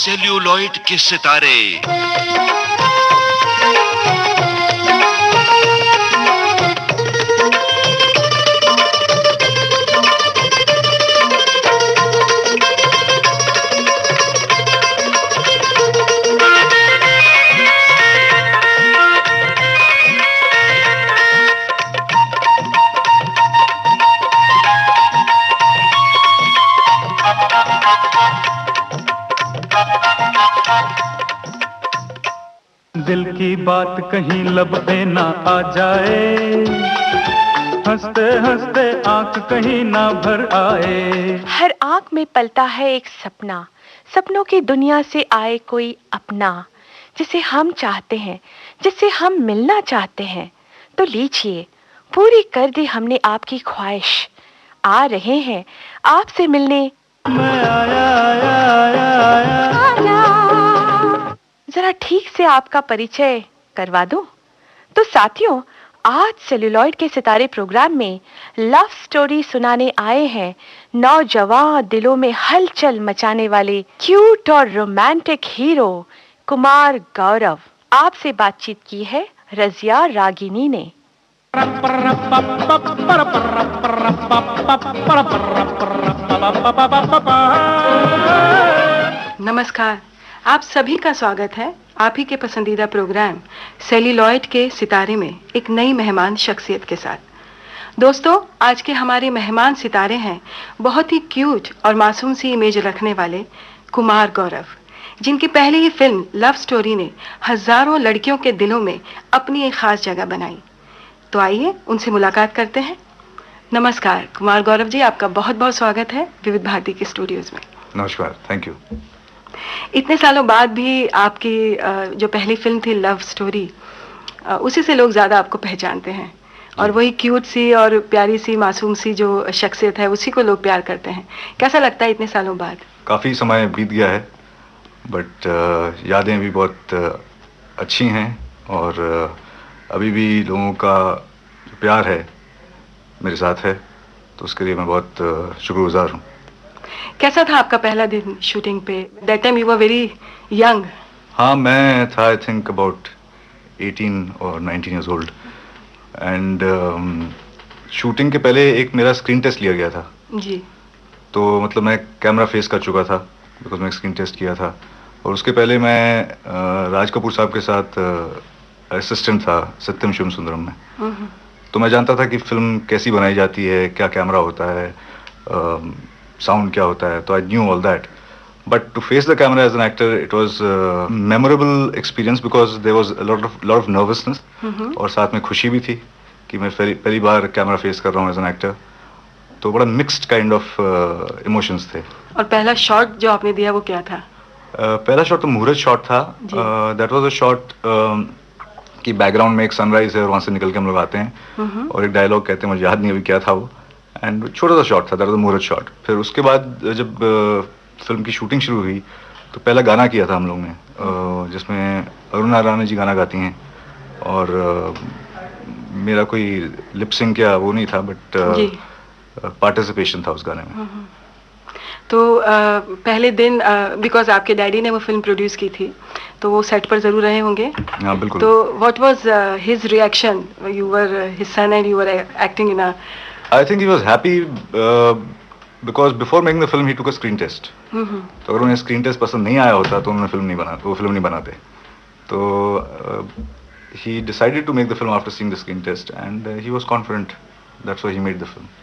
Celluloid के सितारे। दिल की बात कहीं लब पे ना आ जाए, हंसते हंसते आंख कहीं ना भर आए। हर आंख में पलता है एक सपना, सपनों की दुनिया से आए कोई अपना, जिसे हम चाहते हैं, जिससे हम मिलना चाहते हैं। तो लीजिए, पूरी कर दी हमने आपकी ख्वाहिश, आ रहे हैं आपसे मिलने। मैं आया आया आया आया। जरा ठीक से आपका परिचय करवा दूं? तो साथियों, आज सेल्यूलॉइड के सितारे प्रोग्राम में लव स्टोरी सुनाने आए हैं नौजवान दिलों में हलचल मचाने वाले क्यूट और रोमांटिक हीरो कुमार गौरव। आपसे बातचीत की है रजिया रागिनी ने। नमस्कार, आप सभी का स्वागत है आप ही के पसंदीदा प्रोग्राम सेल्यूलॉइड के सितारे में एक नई मेहमान शख्सियत के साथ। दोस्तों, आज के हमारे मेहमान सितारे हैं बहुत ही क्यूट और मासूम सी इमेज रखने वाले कुमार गौरव, जिनकी पहली ही फिल्म लव स्टोरी ने हजारों लड़कियों के दिलों में अपनी एक खास जगह बनाई। तो आइए उनसे मुलाकात करते हैं। नमस्कार कुमार गौरव जी, आपका बहुत बहुत स्वागत है विविध भारती के स्टूडियोज में। नमस्कार, थैंक यू। इतने सालों बाद भी आपकी जो पहली फिल्म थी लव स्टोरी, उसी से लोग ज़्यादा आपको पहचानते हैं, और वही क्यूट सी और प्यारी सी मासूम सी जो शख्सियत है उसी को लोग प्यार करते हैं। कैसा लगता है इतने सालों बाद? काफ़ी समय बीत गया है, बट यादें भी बहुत अच्छी हैं, और अभी भी लोगों का जो प्यार है मेरे साथ है, तो उसके लिए मैं बहुत शुक्रगुजार हूँ। कैसा था आपका पहला दिन शूटिंग पे? That time you were very young. हाँ, मैं था आई थिंक अबाउट 18 और 19 ईयर्स ओल्ड, एंड शूटिंग के पहले एक मेरा स्क्रीन टेस्ट लिया गया था जी। तो मतलब मैं कैमरा फेस कर चुका था, बिकॉज मैं स्क्रीन टेस्ट किया था, और उसके पहले मैं राज कपूर साहब के साथ असिस्टेंट था सत्यम शिवम सुंदरम में। तो मैं जानता था कि फिल्म कैसी बनाई जाती है, क्या कैमरा होता है, साउंड क्या होता है, तो I knew all that. But to face the camera as an actor, it was memorable experience, because there was lot of nervousness, और साथ में खुशी भी थी कि मैं पहली बार कैमरा फेस कर रहा हूँ एज एन एक्टर। तो बड़ा मिक्स्ड काइंड ऑफ इमोशंस थे। और पहला शॉट जो आपने दिया वो क्या था? पहला शॉट तो मुहूर्त शॉट था। दैट वाज अ शॉट कि बैकग्राउंड में एक सनराइज है और वहाँ से निकल के हम लोग आते हैं, और एक डायलॉग कहते हैं, मुझे याद नहीं अभी क्या था वो, एंड छोटा सा शॉट था, दैट वाज मुहूर्त शॉट। फिर उसके बाद जब फिल्म की शूटिंग शुरू हुई तो पहला गाना किया था हम लोग ने, जिसमें अरुणा रानी जी गाना गाती हैं, और मेरा कोई लिपसिंग क्या वो नहीं था, बट पार्टिसिपेशन था उस गाने में। तो पहले दिन बिकॉज आपके डैडी ने वो फिल्म प्रोड्यूस की थी, तो वो सेट पर जरूर रहे होंगे। हाँ, बिल्कुल। तो what was his reaction? You were his son and you were acting in a... I think he was happy, because before making the film he took a screen test. तो अगर उन्हें स्क्रीन टेस्ट पसंद नहीं आया होता तो उन्होंने वो फिल्म नहीं बनाते। तो he decided to make the film after seeing the screen test, and he was confident, that's why he made the film.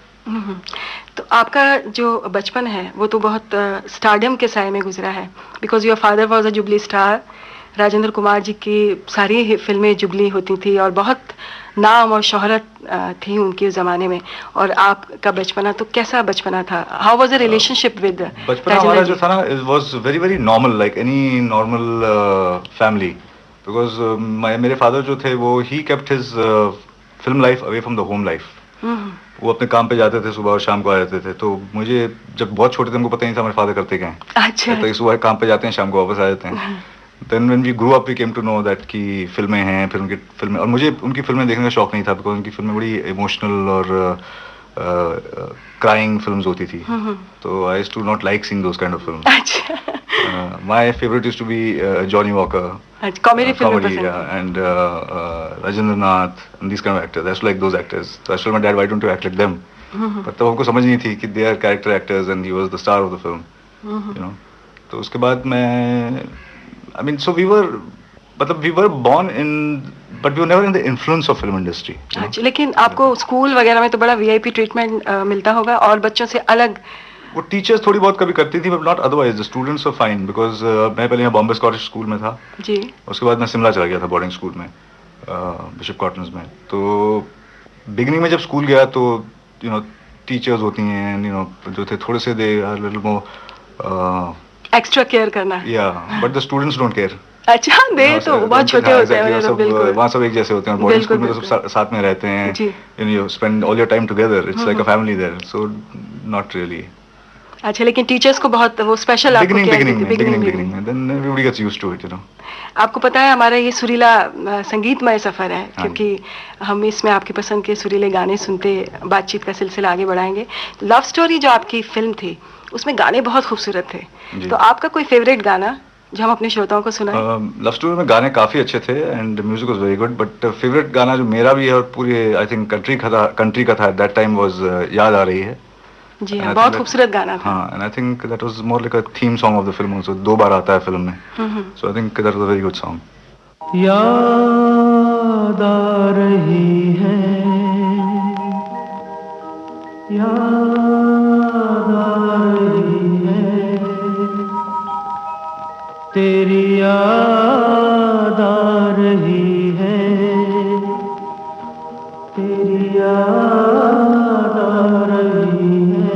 तो आपका जो बचपन है वो तो बहुत स्टारडम के साए में गुजरा है, because your father was a jubilee star. Rajendra Kumar ji की सारी ही फिल्में जुबली होती थी, और बहुत नाम और शोहरत थी उनके ज़माने में। और आपका बचपना, तो कैसा बचपना था? How was the relationship with? बचपना हमारा जो था ना, it was very very normal, like any normal family, because मेरे फादर जो थे वो he kept his film life away from the home life. वो अपने काम पे जाते थे, सुबह और शाम को आ जाते थे। तो मुझे जब बहुत छोटे थे, हमको पता नहीं था हमारे फादर करते क्या हैं। अच्छा। तो सुबह काम पे जाते हैं, शाम को वापस आ जाते हैं। Then when we grow up we came to know that कि फिल्में हैं, फिर उनकी फिल्में, और मुझे उनकी फिल्में देखने का शौक नहीं था, बिकॉज उनकी फिल्में बड़ी इमोशनल और क्राइंग फिल्म्स होती थी, तो I used to not like seeing those kind of films. अच्छा. My favourite used to be Johnny Walker, comedy film comedy, yeah, and Rajendra Nath, and these kind of actors. I used to like those actors. So I told my dad, why don't you act like them? But तब हमको समझ नहीं थी कि they are character actors and he was the star of the film. You know. तो उसके बाद मैं, I mean, so we were born in, but we were never in the influence of film industry. अच्छा, लेकिन आपको school वगैरह में तो बड़ा वीआईपी ट्रीटमेंट मिलता होगा और बच्चों से अलग. वो टीचर्स थोड़ी बहुत कभी करती थी, but not otherwise. The students were fine, because मैं पहले यहाँ बॉम्बे स्कॉटिश स्कूल में था जी. उसके बाद मैं शिमला चला गया था बोर्डिंग स्कूल में, बिशप कॉटन्स में. तो बिगनिंग में जब स्कूल गया तो यू नो टीचर्स होती हैं, यू नो जो थे थोड़े से, they are little more extra care करना. Yeah, but the students don't care. अच्छा, दे तो बहुत छोटे होते हैं. बिल्कुल, वहाँ सब एक जैसे होते हैं. बोर्डिंग स्कूल में तो सब साथ में रहते हैं. You spend all your time together. It's like a family there. So not really. अच्छा, लेकिन टीचर्स को बहुत वो स्पेशल आपको केयर देती थी बिगिनिंग में. Then everybody gets used to it, you know. आपको पता है हमारा ये सुरीला संगीतमय सफर है, क्योंकि हम इसमें आपकी पसंद के सुरीले गाने सुनते बातचीत का सिलसिला आगे बढ़ाएंगे. लव स्टोरी जो आपकी फिल्म थी उसमें गाने बहुत खूबसूरत थे, तो आपका कोई फेवरेट गाना जो हम अपने श्रोताओं को सुनाएं? लव स्टोरी में गाने काफी अच्छे थे and music was very good, but favourite गाना जो मेरा भी है और पूरे आई थिंक कंट्री का था एट दैट टाइम वाज याद आ रही है. जी हाँ, बहुत खूबसूरत गाना था. हाँ, and I think that was more like a theme song of the film also. 2 बार आता है फिल्म में, so I think that was a very good song. याद आ रही है, याद आ रही है, तेरी याद आ रही है, तेरी याद आ रही है,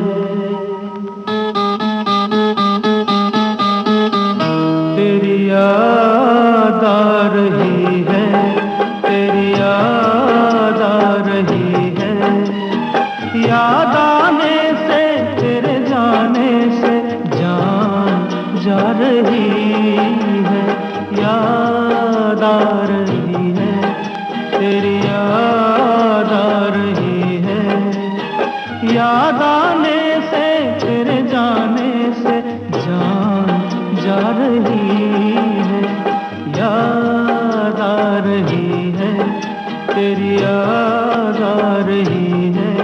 तेरी याद आ रही है, तेरी याद आ रही है. याद आने से, तेरे जाने से जान जा रही है. याद आ रही है, तेरी याद आ रही है. याद आने से, तेरे जाने से जान जा रही है. याद आ रही है, तेरी याद आ रही है.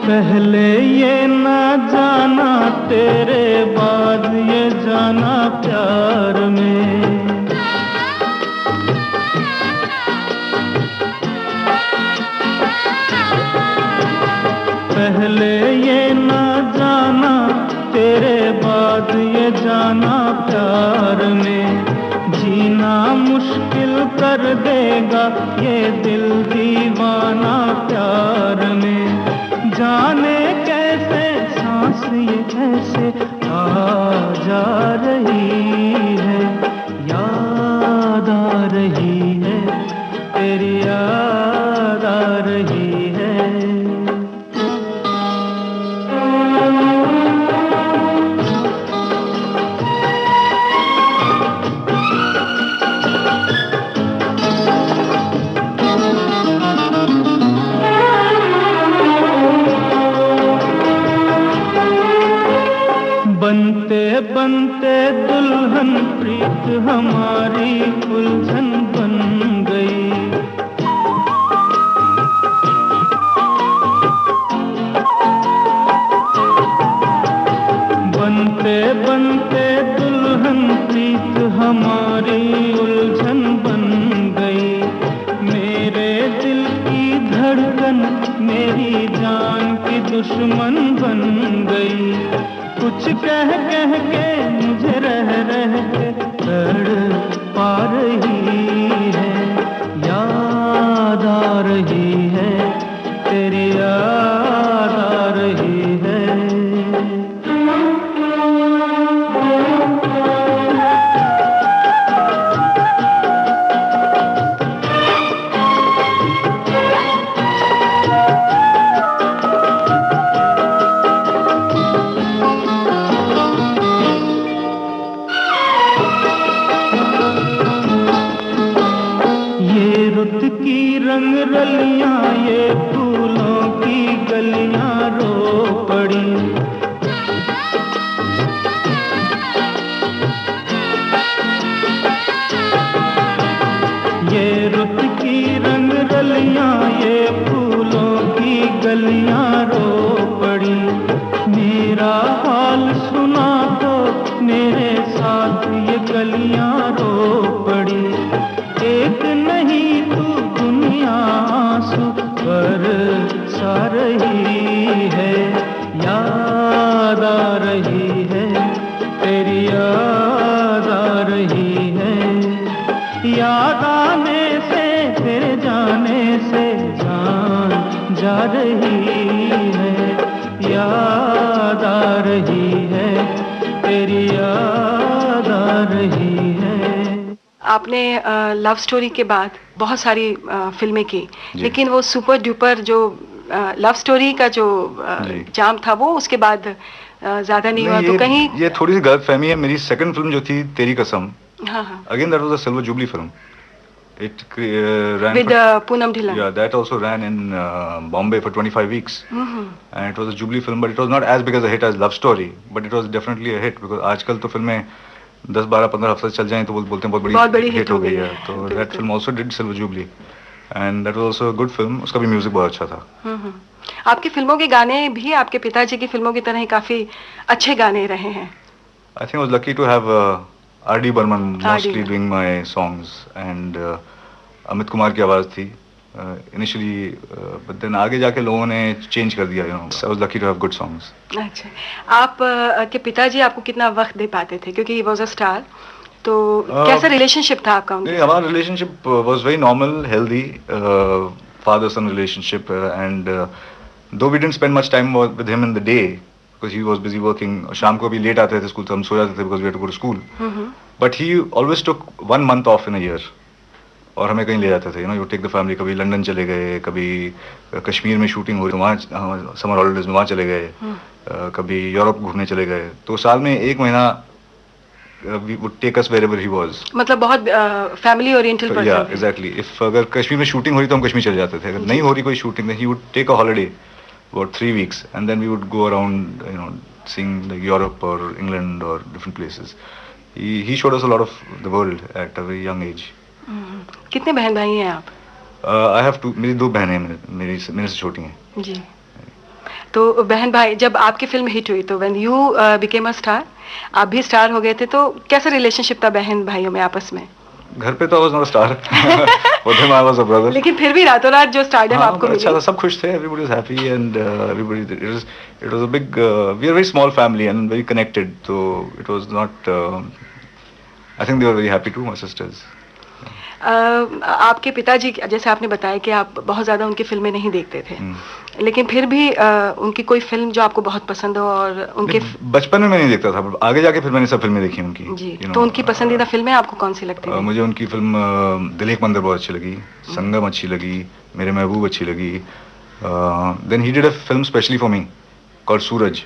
पहले ये ना जाना, तेरे बाद ये जाना प्यार में. पहले ये ना जाना, तेरे बाद ये जाना प्यार में. जीना मुश्किल कर देगा ये दिल दीवाना प्यार में. जाने कैसे सांस ये कैसे आ जा रही है. याद आ रही है, तेरी याद आ रही है. बनते बनते दुल्हन प्रीत हमारी उलझन बन गई. बनते बनते दुल्हन प्रीत हमारी उलझन बन गई. मेरे दिल की धड़कन मेरी जान की दुश्मन बन गई. कुछ कह कह के मुझे रह रह के तड़पा रही है. याद आ रही है, तेरी याद आ रही है. रलियां ये फूलों की गलियां रो पड़ी। ये रुत की रंग रलियां ये फूलों की गलियां रो पड़ी। मेरा हाल सुना तो मेरे साथ ये गलियां रो पड़ी। एक नहीं तू दुनिया आंसू बरसा रही है, याद आ रही है, तेरी याद आ रही है। याद आने से तेरे जाने से जान जा रही है, याद आ रही है, तेरी याद आ रही है। आपने लव स्टोरी के बाद बहुत सारी फिल्में की, जी। लेकिन वो सुपर डुपर जो लव स्टोरी का जो जी। जाम था वो उसके बाद ज्यादा नहीं हुआ, तो कहीं ये थोड़ी सी गलतफहमी है। मेरी सेकंड फिल्म जो थी तेरी कसम, हाँ हाँ again that was a silver jubilee film. It ran with for- Poonam Dhillon. yeah, that also ran in Bombay for 25 weeks, and it was a jubilee film, but it was not as big as a hit as Love Story, but it was definitely a hit because आजकल तो फिल्में 10 12 15 हफ्ते चल जाएं तो बोलते हैं बहुत बड़ी hit हिट हो हो गई गई है। है। तो बिल्कुल। that film also did silver jubilee, and that was also a good film. उसका भी म्यूजिक बहुत अच्छा था। हम्म। आपकी फिल्मों के गाने भी आपके पिताजी की फिल्मों की तरह ही काफी अच्छे गाने रहे हैं। I think I was lucky to have R.D. Burman mostly Burman. doing my songs, and Amit Kumar की आवाज़ थी इनिशियली, बट देन आगे जाके लोगों ने चेंज कर दिया। I was lucky to have good songs. अच्छा, आप के पिताजी आपको कितना वक्त दे पाते थे, क्योंकि ही वाज अ स्टार, तो कैसा रिलेशनशिप था आपका उनके? नहीं, हमारा relationship was very normal, healthy, father son relationship, and though we didn't spend much time with him in the day because he was busy working. शाम को भी लेट आते थे स्कूल, तो हम सो जाते थे because we had to go to school, but he always took 1 month off in a year और हमें कहीं ले जाते थे। यू टेक द फैमिली, कभी लंदन चले गए, कभी कश्मीर में शूटिंग हुई तो वहाँ समर हॉलीडेज में वहाँ चले गए, कभी यूरोप घूमने चले गए। तो साल में 1 महीना we would take us wherever he was. मतलब बहुत family oriented So, person yeah, थे। exactly. If अगर कश्मीर में शूटिंग हो रही तो हम कश्मीर चले जाते थे, अगर नहीं हो रही कोई shooting then he would take a holiday about 3 weeks and then we would go around, seeing like Europe or England or different places. He showed us a lot of the world at a very young age. कितने बहन भाई हैं आप? I have two, मेरी 2 बहनें हैं, मेरे से छोटी हैं। जी, तो बहन भाई, जब आपकी फिल्म हिट हुई तो when you became a star, आप भी स्टार हो गए थे, तो कैसा रिलेशनशिप था बहन भाइयों में आपस में? घर पे तो I was not a star. For them I was a brother. लेकिन फिर भी रातों रात जो स्टारडम हाँ, आपको अच्छा था, मिली। सब खुश थे, everybody was happy and everybody, it was a big, we are a very small family and very connected, so it was not, I think they were very happy too, my sisters. आपके पिताजी, जैसे आपने बताया कि आप बहुत ज्यादा उनकी फिल्में नहीं देखते थे, लेकिन फिर भी उनकी कोई फिल्म जो आपको बहुत पसंद हो और उनके बचपन में मैं नहीं देखता था, आगे जाके फिर मैंने सब फिल्में देखी उनकी। जी, तो उनकी पसंदीदा फिल्में आपको कौन सी लगती है? मुझे उनकी फिल्म दिल एक मंदिर बहुत अच्छी लगी, संगम अच्छी लगी, मेरे महबूब अच्छी लगी। Then he did a film specially for me called Sooraj.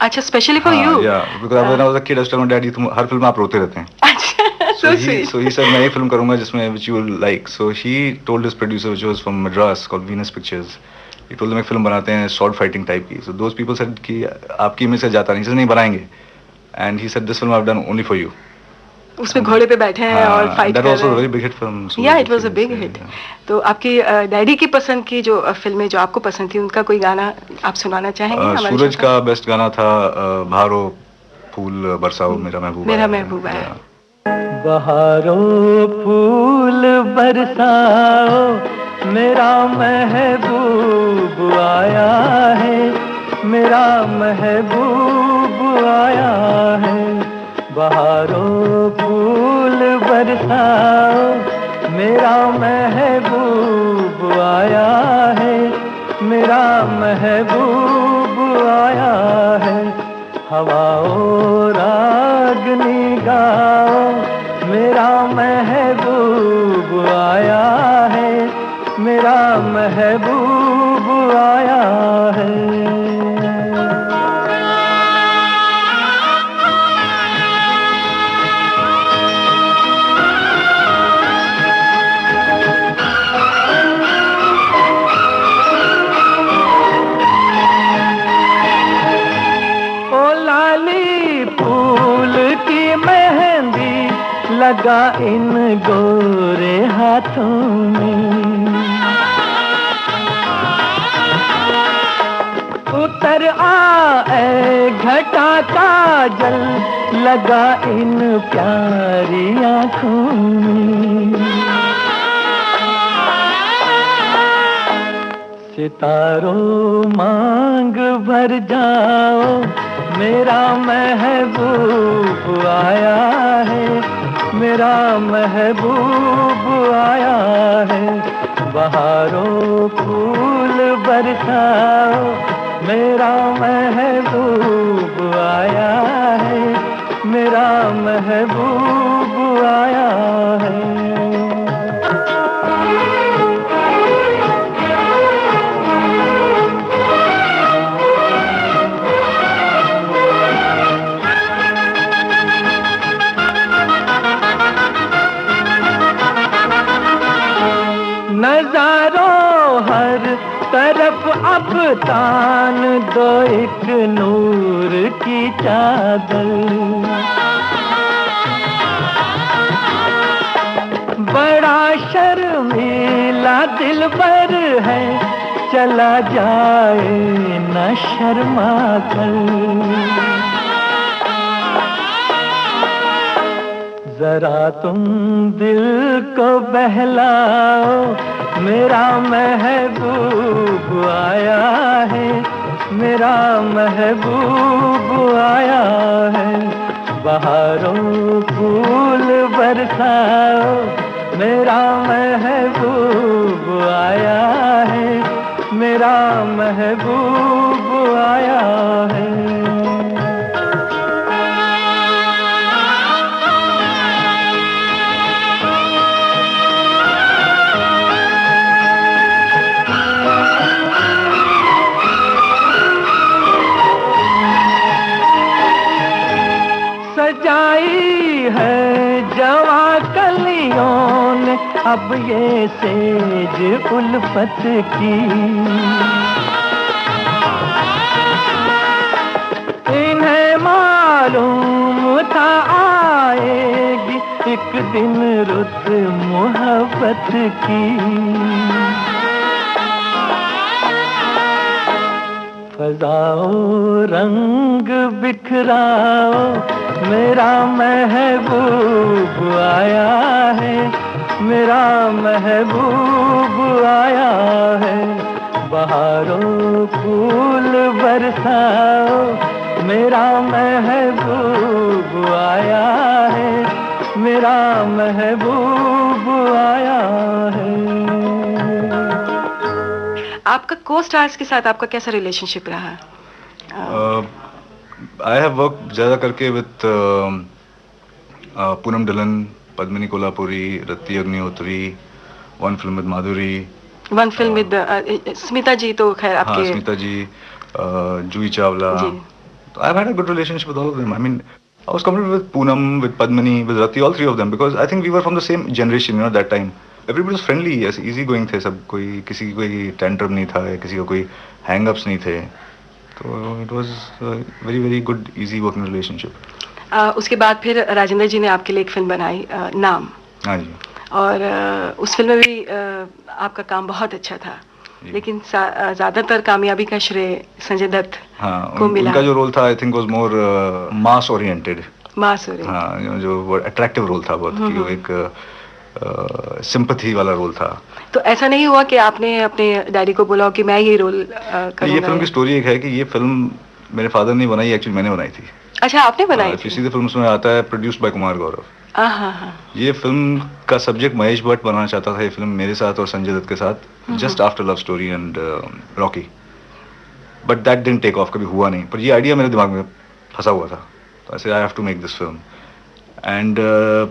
अच्छा, स्पेशली फॉर यू? या because when I was a kid I told my daddy तुम हर फिल्म में आप रोते रहते हैं। अच्छा, So so he sweet. said मैं एक फिल्म करूंगा जिसमें which you will like. So he told his producer, which was from Madras, called Venus Pictures. He told them एक फिल्म बनाते हैं sword fighting type की. So those people said कि आपकी इमेज से जाता नहीं, he said नहीं बनाएंगे. And he said this film I've done only for you. उसमें घोड़े पे बैठे हैं और फाइट that कर was also a रहे very हैं। big hit film. या it was a big hit. तो आपकी डैडी की पसंद की जो फिल्में जो आपको पसंद थी, उनका कोई गाना आप सुनाना चाहेंगे हमारे सूरज शो का बेस्ट गाना था बहारो फूल बरसाओ मेरा महबूब मेरा आया है। महबूब आया है। बहारो फूल बरसाओ मेरा महबूब आया है, मेरा महबूब आया है। बहारो फूल बरसाओ मेरा महबूब आया है, मेरा महबूब आया है। हवाओ रागनी गाओ मेरा महबूब आया है, मेरा महबूब आया है। लगा इन गोरे हाथों में। उतर आए घटा काजल लगा इन प्यारी आँखों में। सितारों मांग भर जाओ मेरा महबूब आया है, मेरा महबूब आया है। बहारों फूल बरसाओ मेरा महबूब आया है, मेरा महबूब आया है। नजारों हर तरफ अब तान दो एक नूर की चादर। बड़ा शर्मीला दिलबर है चला जाए न शर्मा कर। जरा तुम दिल को बहलाओ मेरा महबूब आया है, मेरा महबूब आया है। बहारों फूल बरसाओ मेरा महबूब आया है, मेरा महबूब आया है। सजाई है जवा कलियों ने अब ये सेज उल्फत की। इन्हें मालूम था आएगी एक दिन रुत मोहब्बत की। फजाओ रंग बिखराओ मेरा महबूब आया है, मेरा महबूब आया है। बहारों फूल बरसाओ मेरा महबूब आया है, मेरा महबूब आया है। आपका को स्टार्स के साथ आपका कैसा रिलेशनशिप रहा? आई हैव वर्क ज़्यादा करके with Poonam Dhillon, Padmini Kolhapure, Rati Agnihotri, one film with Madhuri, one film with Smita ji तो खैर हाँ, आपके स्मिता जी, Juhi Chawla. I have had a good relationship with all of them. I mean, I was comfortable with Poonam, with Padmini, with Rati, all three of them, because I think we were from the same generation, you know, that time. Everybody was friendly, yes, easy going थे सब, कोई किसी की कोई tantrum नहीं था, किसी को कोई हैंगअप्स नहीं थे, तो it was a very very good easy working relationship. उसके बाद फिर राजेंद्र जी ने आपके लिए एक फिल्म बनाई नाम. हाँ जी. और उस फिल्म में भी आपका काम बहुत अच्छा था, लेकिन ज्यादातर कामयाबी का श्रेय संजय दत्त को मिला. उनका जो रोल था I think was more mass oriented. Mass oriented. हाँ, जो अट्रैक्टिव रोल था बहुत, कि वो एक सिंपैथी वाला रोल था. तो ऐसा नहीं हुआ कि आपने अपने डैडी को बोला कि मैं ये रोल करूंगा? ये फिल्म की स्टोरी एक है कि ये फिल्म मेरे फादर ने बनाई, एक्चुअली मैंने बनाई थी. अच्छा, आपने बनाई थी? सीधे फिल्म में आता है प्रोड्यूस्ड बाय कुमार गौरव. ये फिल्म का सब्जेक्ट महेश भट्ट बनाना चाहता था, ये फिल्म मेरे साथ और संजय दत्त के साथ, just after Love Story and Rocky, but that didn't take off, कभी हुआ नहीं. पर ये आइडिया मेरे दिमाग में फंसा हुआ था, तो ऐसे I have to make this film. And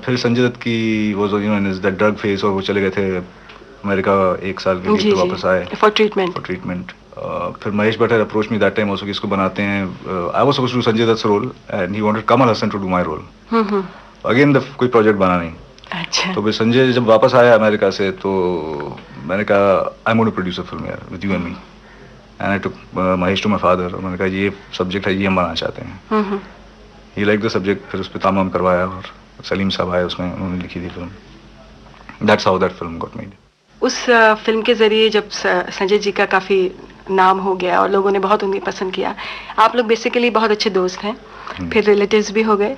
फिर संजय दत्त की वो जो you know is the drug face, और वो चले गए थे अमेरिका 1 साल के लिए, तो वापस आए फॉर ट्रीटमेंट. फिर Mahesh Bhatt approach me that time also कि इसको बनाते हैं. I was supposed to do Sanjay Dutt role and he wanted Kamal Haasan to do my role. Again कोई प्रोजेक्ट बना नहीं. अच्छा. तो फिर संजय जब वापस आया अमेरिका से, तो मैंने कहा I want to produce a film यार with you and me. And I took Mahesh to my father, और मैंने कहा ये सब्जेक्ट है, ये हम बनाना चाहते हैं. ही लाइक द सब्जेक्ट. फिर उस पर ताम करवाया और सलीम साहब आए उसमें, उन्होंने लिखी थी film. That's how that film got made. उस फिल्म के जरिए जब संजय जी का काफी नाम हो गया और लोगों ने बहुत उन्हें पसंद किया, आप लोग बेसिकली बहुत अच्छे दोस्त हैं, फिर रिलेटिव्स भी हो गए,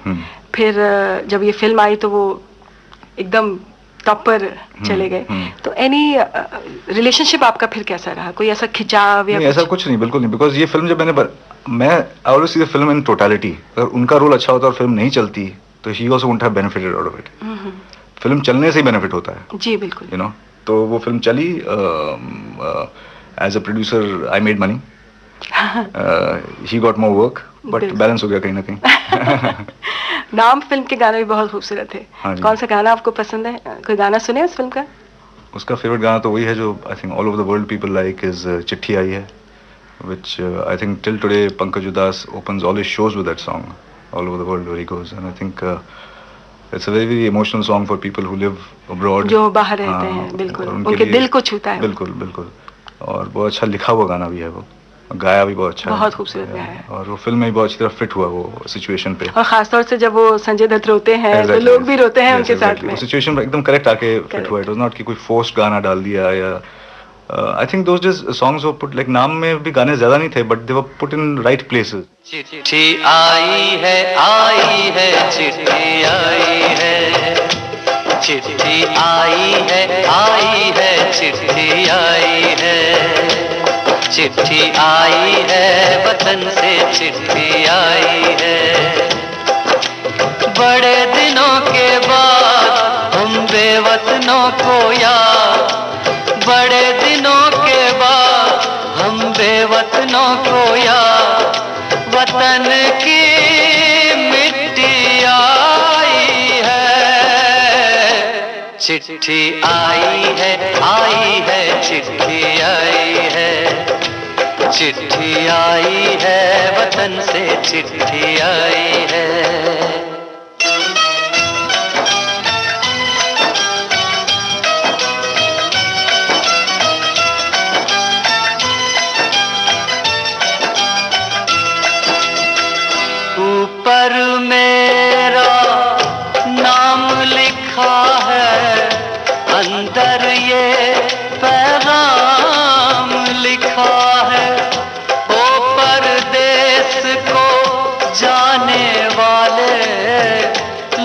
फिर जब ये फिल्म आई तो वो एकदम टॉप पर चले गए. तो एनी रिलेशनशिप आपका फिर कैसा रहा? कोई ऐसा खिंचाव या नहीं, ऐसा कुछ नहीं, बिल्कुल नहीं. बिकॉज ये फिल्म जब मैं I always see the film in totality. अगर उनका रोल अच्छा होता और फिल्म नहीं चलती तो ही also wouldn't have benefited out of it. Film चलने से ही बेनिफिट होता है. जी बिल्कुल. यू नो, तो वो फिल्म चली. As a producer I made money, he got more work, but balance हो गया कहीं ना कहीं. नाम फिल्म के गाने भी बहुत खूबसूरत थे. कौन सा गाना आपको पसंद है? कोई गाना सुने उस फिल्म का? उसका फेवरेट गाना तो वही है जो I think all over the world people like, is चिट्ठी आई है, which I think till today Pankaj Udas opens all his shows with that song all over the world where he goes, and I think it's a very very emotional song for people who live abroad, जो बाहर रहते हैं. बिल्कुल उनके दिल को छूता है. बिल्कुल बिल्कुल. और बहुत अच्छा लिखा हुआ गाना भी है वो, गाया भी बहुत अच्छा है, बहुत खूबसूरत गाया है, और वो फिल्म में भी बहुत अच्छी तरह फिट हुआ वो सिचुएशन पे. और खासतौर से जब वो संजय दत्त रोते हैं तो लोग भी रोते हैं उनके साथ में. सिचुएशन एकदम करेक्ट आके फिट हुआ. इट वाज नॉट कि कोई फोर्स्ड गाना डाल दिया या I think those days songs were put, like नाम में भी गाने ज्यादा नहीं थे, but they were put in right places. चिट्ठी आई है चिट्ठी आई है, चिट्ठी आई है चिट्ठी आई है, चिट्ठी आई है वतन से चिट्ठी आई है. बड़े दिनों के बाद हम बेवतनों को याद, बड़े दिनों के बाद हम बेवतनों को याद, वतन की मिट्टी आई है. चिट्ठी आई है चिट्ठी आई है, चिट्ठी आई है वतन से चिट्ठी आई है. ऊपर मेरा नाम लिखा है, अंदर ये पैगाम लिखा है. ओ परदेस को जाने वाले,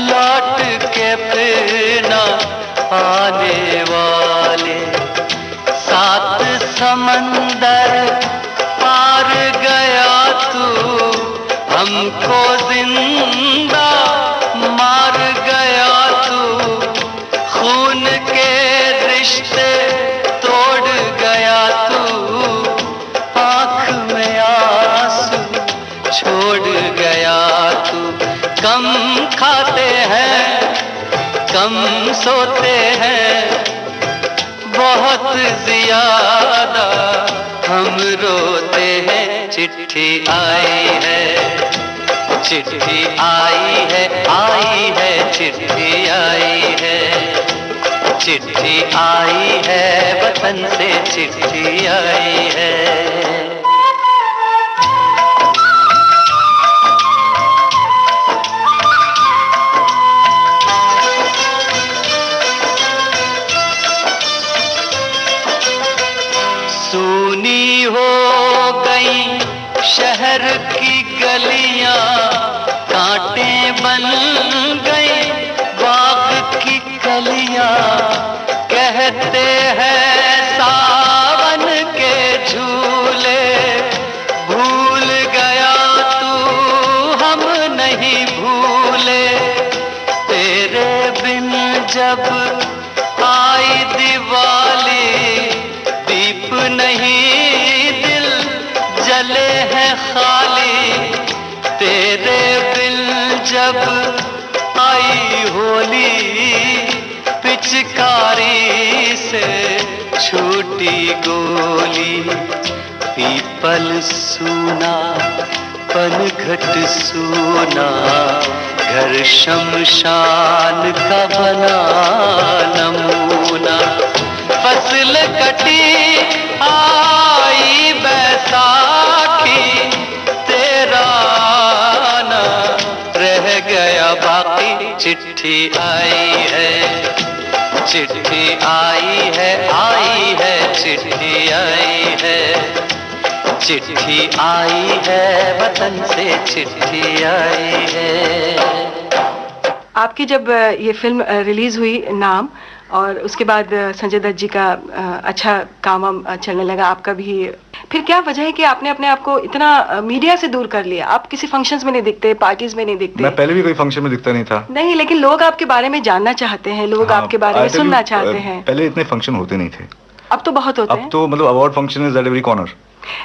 लौट के फिर न आने वाले. सात समंदर पार गया तू, हमको जिंदा मार गया तू. खून के रिश्ते तोड़ गया तू, आँख में आंसू छोड़ गया तू. कम खाते हैं कम सोते हैं, बहुत ज्यादा हम रोते हैं. चिट्ठी आई है चिट्ठी आई है चिट्ठी आई है, चिट्ठी आई है वतन से चिट्ठी आई है. सूनी हो गई शहर की गलियां, कांटे बन गई बाग की कलियां. कहते हैं सावन के झूले, भूल गया तू हम नहीं भूले. तेरे बिन जब आई दिवाली, दीप नहीं दिल जले हैं खाली. तेरे बिन जब आई होली, पिचकारी से छूटी गोली. पीपल सूना पनघट सूना, घर शमशान का बना नमूना. फसल कटी आई बैसाखी, तेरा आना रह गया बाकी, चिट्ठी आई है, चिट्ठी आई है, चिट्ठी आई है, चिट्ठी आई है, वतन से चिट्ठी आई है। आपकी जब ये फिल्म रिलीज हुई नाम, और उसके बाद संजय दत्त जी का अच्छा काम चलने लगा, आपका भी, फिर क्या वजह है कि आपने अपने आप को इतना मीडिया से दूर कर लिया? आप किसी फंक्शंस में नहीं दिखते, पार्टीज में नहीं दिखते। मैं पहले भी कोई फंक्शन में दिखता नहीं था। नहीं, लेकिन लोग आपके बारे में जानना चाहते हैं, लोग आपके बारे में सुनना चाहते हैं। पहले इतने फंक्शन होते नहीं थे, अब तो बहुत होते हैं। अब तो मतलब award function is at every corner.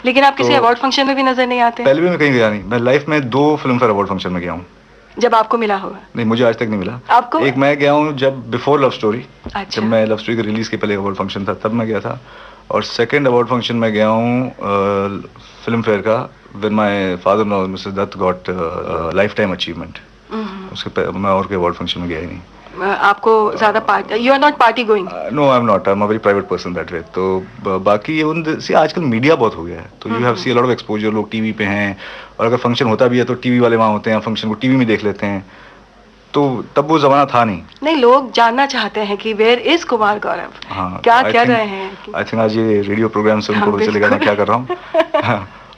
लेकिन आप किसी अवार्ड फंक्शन में भी नजर नहीं आते। पहले भी मैं कहीं गया नहीं, मैं लाइफ में 2 फिल्म फेयर अवार्ड फंक्शन में गया हूँ। जब आपको मिला होगा? नहीं, मुझे आज तक नहीं मिला। आपको? एक मैं गया हूँ जब बिफोर लव स्टोरी, अच्छा। जब मैं लव स्टोरी के रिलीज के पहले अवार्ड फंक्शन था, तब मैं गया था। और सेकंड अवार्ड फंक्शन में गया हूँ फिल्म फेयर का, when my father in law Mister Dutt got lifetime achievement. उसके मैं और कोई अवार्ड फंक्शन में गया ही नहीं। आपको ज्यादा party, you are not party going? No, I am not, I am a very private person that way. तो बाकी ये आजकल मीडिया बहुत हो गया है, तो you have see a lot of exposure. लोग टीवी पे हैं, और अगर फंक्शन होता भी है तो टीवी वाले वहाँ होते हैं, फंक्शन को टीवी में देख लेते हैं। तो तब वो जमाना था नहीं। लोग जानना चाहते हैं कि वेयर इज कुमार गौरव, हाँ, क्या कर रहे हैं। आई थिंक आज ये रेडियो प्रोग्राम से उनको पता चलेगा मैं क्या कर रहा हूँ।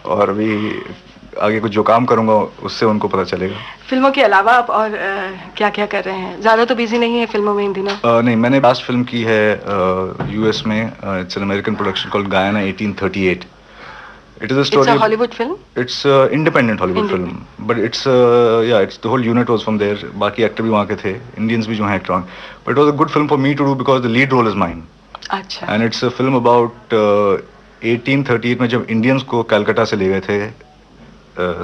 और अभी आगे कुछ जो काम करूंगा उससे उनको पता चलेगा। फिल्मों के अलावा आप और क्या क्या कर रहे हैं? ज्यादा तो बिजी नहीं है फिल्मों में इन दिनों? नहीं, मैंने लास्ट फिल्म की है यूएस में, it's an American production called गायना 1838। It is a story. It's a Hollywood film? It's independent Hollywood film, but it's it's the whole unit was from there. बाकी एक्टर भी वहाँ के थे, Indians भी जो हैं actor, but it was a good film for me to do because the lead role is mine. अच्छा. And it's a film about 1838 में जब Indians को कलकत्ता से ले गए थे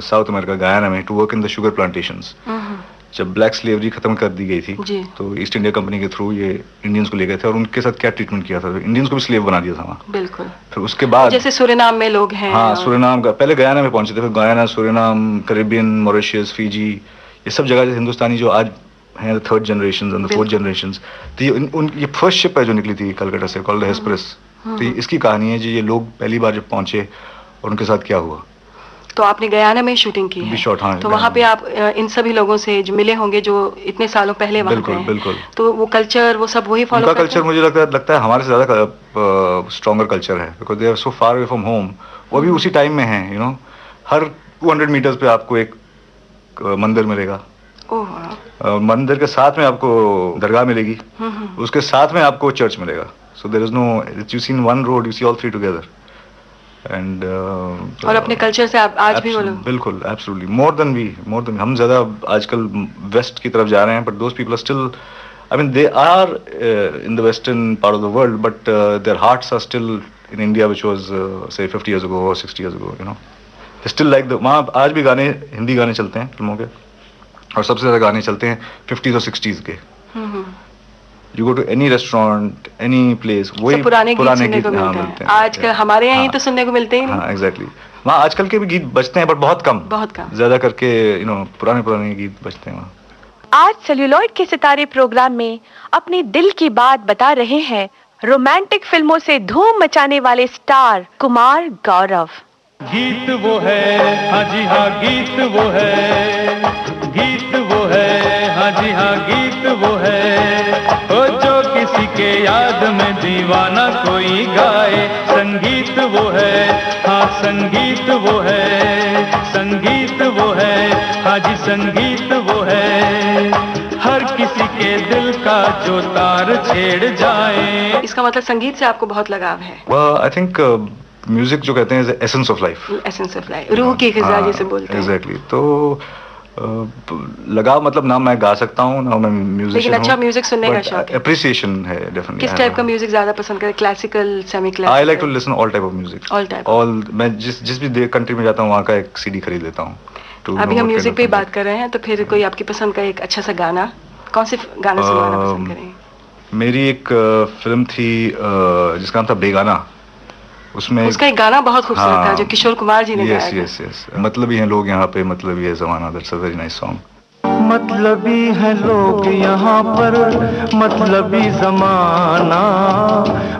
साउथ अमेरिका गायना में to work in the sugar plantations. जब ब्लैक स्लेवरी खत्म कर दी गई थी, तो ईस्ट इंडिया कंपनी के थ्रू ये इंडियंस को ले गए थे, और उनके साथ क्या ट्रीटमेंट किया था, इंडियंस को भी स्लेव बना दिया था वहाँ। बिल्कुल। फिर उसके बाद जैसे सूरीनाम में लोग हैं। हाँ, सूरीनाम का पहले गयाना में पहुंचे थे, फिर Guyana, Suriname, Caribbean, Mauritius, Fiji, ये सब जगह हिंदुस्तानी जो आज हैं, third generation and fourth generation. तो ये फर्स्ट शिप है जो निकली थी कलकत्ता से, कॉल्ड हेस्परस। तो इसकी कहानी है जी, ये लोग पहली बार जब पहुंचे और उनके साथ क्या हुआ। तो आपने गयाना में शूटिंग की है? शॉट, हाँ। तो वहाँ पे आप इन सभी लोगों से जो मिले होंगे जो इतने सालों पहले वहाँ बिल्कुल, बिल्कुल। तो वो कल्चर, वो सब वही फॉलो करते हैं? कल्चर मुझे लगता है हमारे से ज्यादा स्ट्रॉन्गर कल्चर है, because they are so far away from home. वो भी उसी टाइम में है, यू नो, हर 200 मीटर्स पे आपको एक मंदिर मिलेगा। मंदिर के साथ में आपको दरगाह मिलेगी, उसके साथ में आपको चर्च मिलेगा। So there is no, you see in one road, you see all three together. And और अपने कल्चर से आप आज भी बोलो। बिल्कुल, एब्सोल्युटली, मोर देन हम ज्यादा आजकल वेस्ट की तरफ जा रहे हैं, but those people are still, I mean they are in the western part of the world, but their hearts are still in India, which was say 50 years ago और 60 years ago, you know. They still like the, वहाँ आज भी गाने, हिंदी गाने चलते हैं फिल्मों के, और सबसे ज्यादा गाने चलते हैं 50s और 60s के। You go to any restaurant, any place, वही पुराने गीत सुनने को मिलते हैं। आजकल हमारे यहाँ ही तो सुनने को मिलते ही नहीं। हाँ, एग्जैक्टली। वहाँ आजकल के भी गीत बजते हैं, पर बहुत कम। ज्यादा करके पुराने गीत बजते हैं वहाँ। आज सेल्यूलॉइड के सितारे प्रोग्राम में अपने दिल की बात बता रहे हैं रोमांटिक फिल्मों से धूम मचाने वाले स्टार कुमार गौरव। गीत वो है, हाँ जी हाँ, गीत वो है, गीत वो है, हाँ जी हाँ, गीत वो है, ओ जो किसी के याद में दीवाना कोई गाए। संगीत वो है, हाँ संगीत वो है, संगीत वो है, हाँ जी संगीत वो है, हर किसी के दिल का जो तार छेड़ जाए। इसका मतलब संगीत से आपको बहुत लगाव है? आई थिंक म्यूजिक जो कहते हैं essence of life, essence of life, रूह की ग़िज़ा जिसे बोलते हैं। एग्जैक्टली। तो लगाव मतलब ना मैं गा सकता हूँ ना मैं म्यूजिक, लेकिन अच्छा म्यूजिक सुनने का शौक है, एप्रिसिएशन है डेफिनेटली। किस टाइप का म्यूजिक ज्यादा पसंद करते? Classical, semi classical? I like to listen all type of music, all type. मैं जिस भी कंट्री में जाता हूँ वहाँ का एक सीडी खरीद लेता हूँ। अभी हम म्यूजिक पे बात कर रहे हैं, तो फिर कोई आपकी पसंद का एक अच्छा सा गाना, कौन से गाना सुनवाना पसंद करेंगे? मेरी एक फिल्म थी जिसका नाम था बेगाना, उसमें उसका एक गाना बहुत खूबसूरत था जो किशोर कुमार जी ने गाया था। यस, मतलब ही हैं लोग यहाँ पे, मतलब ही है जमाना, that's a very nice song. मतलबी है लोग यहाँ पर, मतलबी जमाना,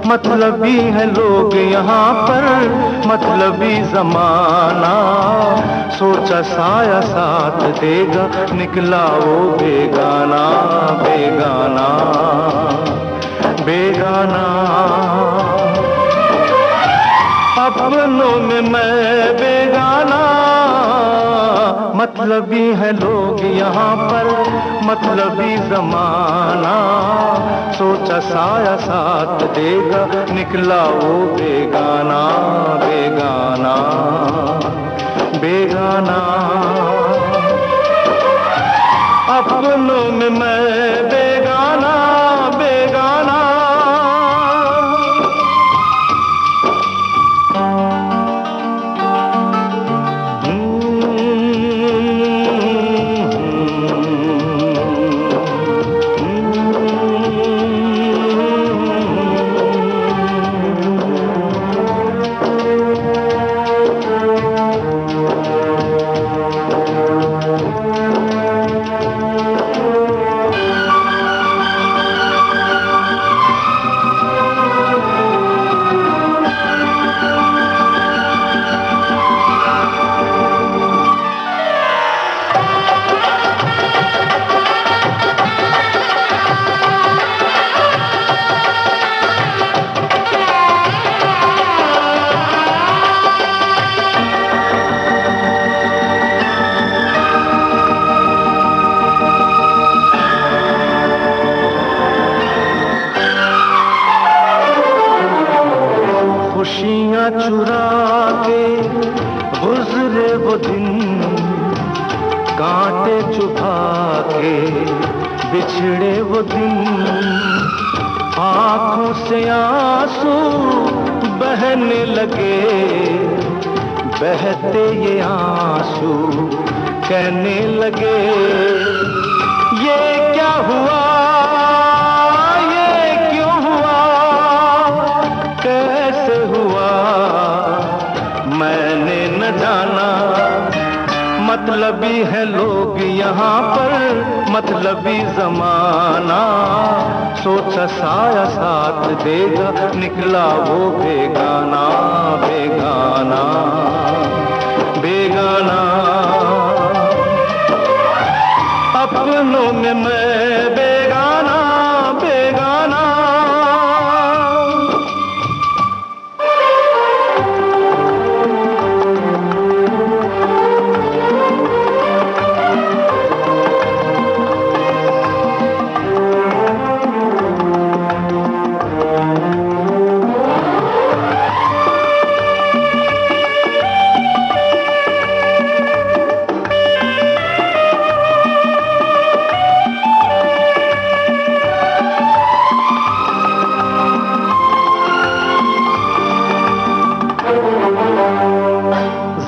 मतलबी है लोग यहाँ पर, मतलबी जमाना। सोचा साया साथ देगा, निकला वो बेगाना, बेगाना, बेगाना। अपनों में मैं बेगाना, मतलबी है लोग यहाँ पर, मतलबी जमाना। सोचा साया साथ देगा, निकला वो बेगाना, बेगाना, बेगाना। अपनों में मैं बेगाना, बेगाना। खुशियाँ चुरा के गुजरे वो दिन, कांटे चुभा के बिछड़े वो दिन। आँखों से आंसू बहने लगे, बहते ये आंसू कहने लगे, ये क्या हुआ, ये क्यों हुआ, कैसे हुआ, मैंने न जाना। मतलबी है लोग यहाँ पर, मतलबी जमाना। सोचा साया साथ देगा, निकला वो बेगाना, बेगाना, बेगाना। अपनों में मैं बेगाना, बेगाना।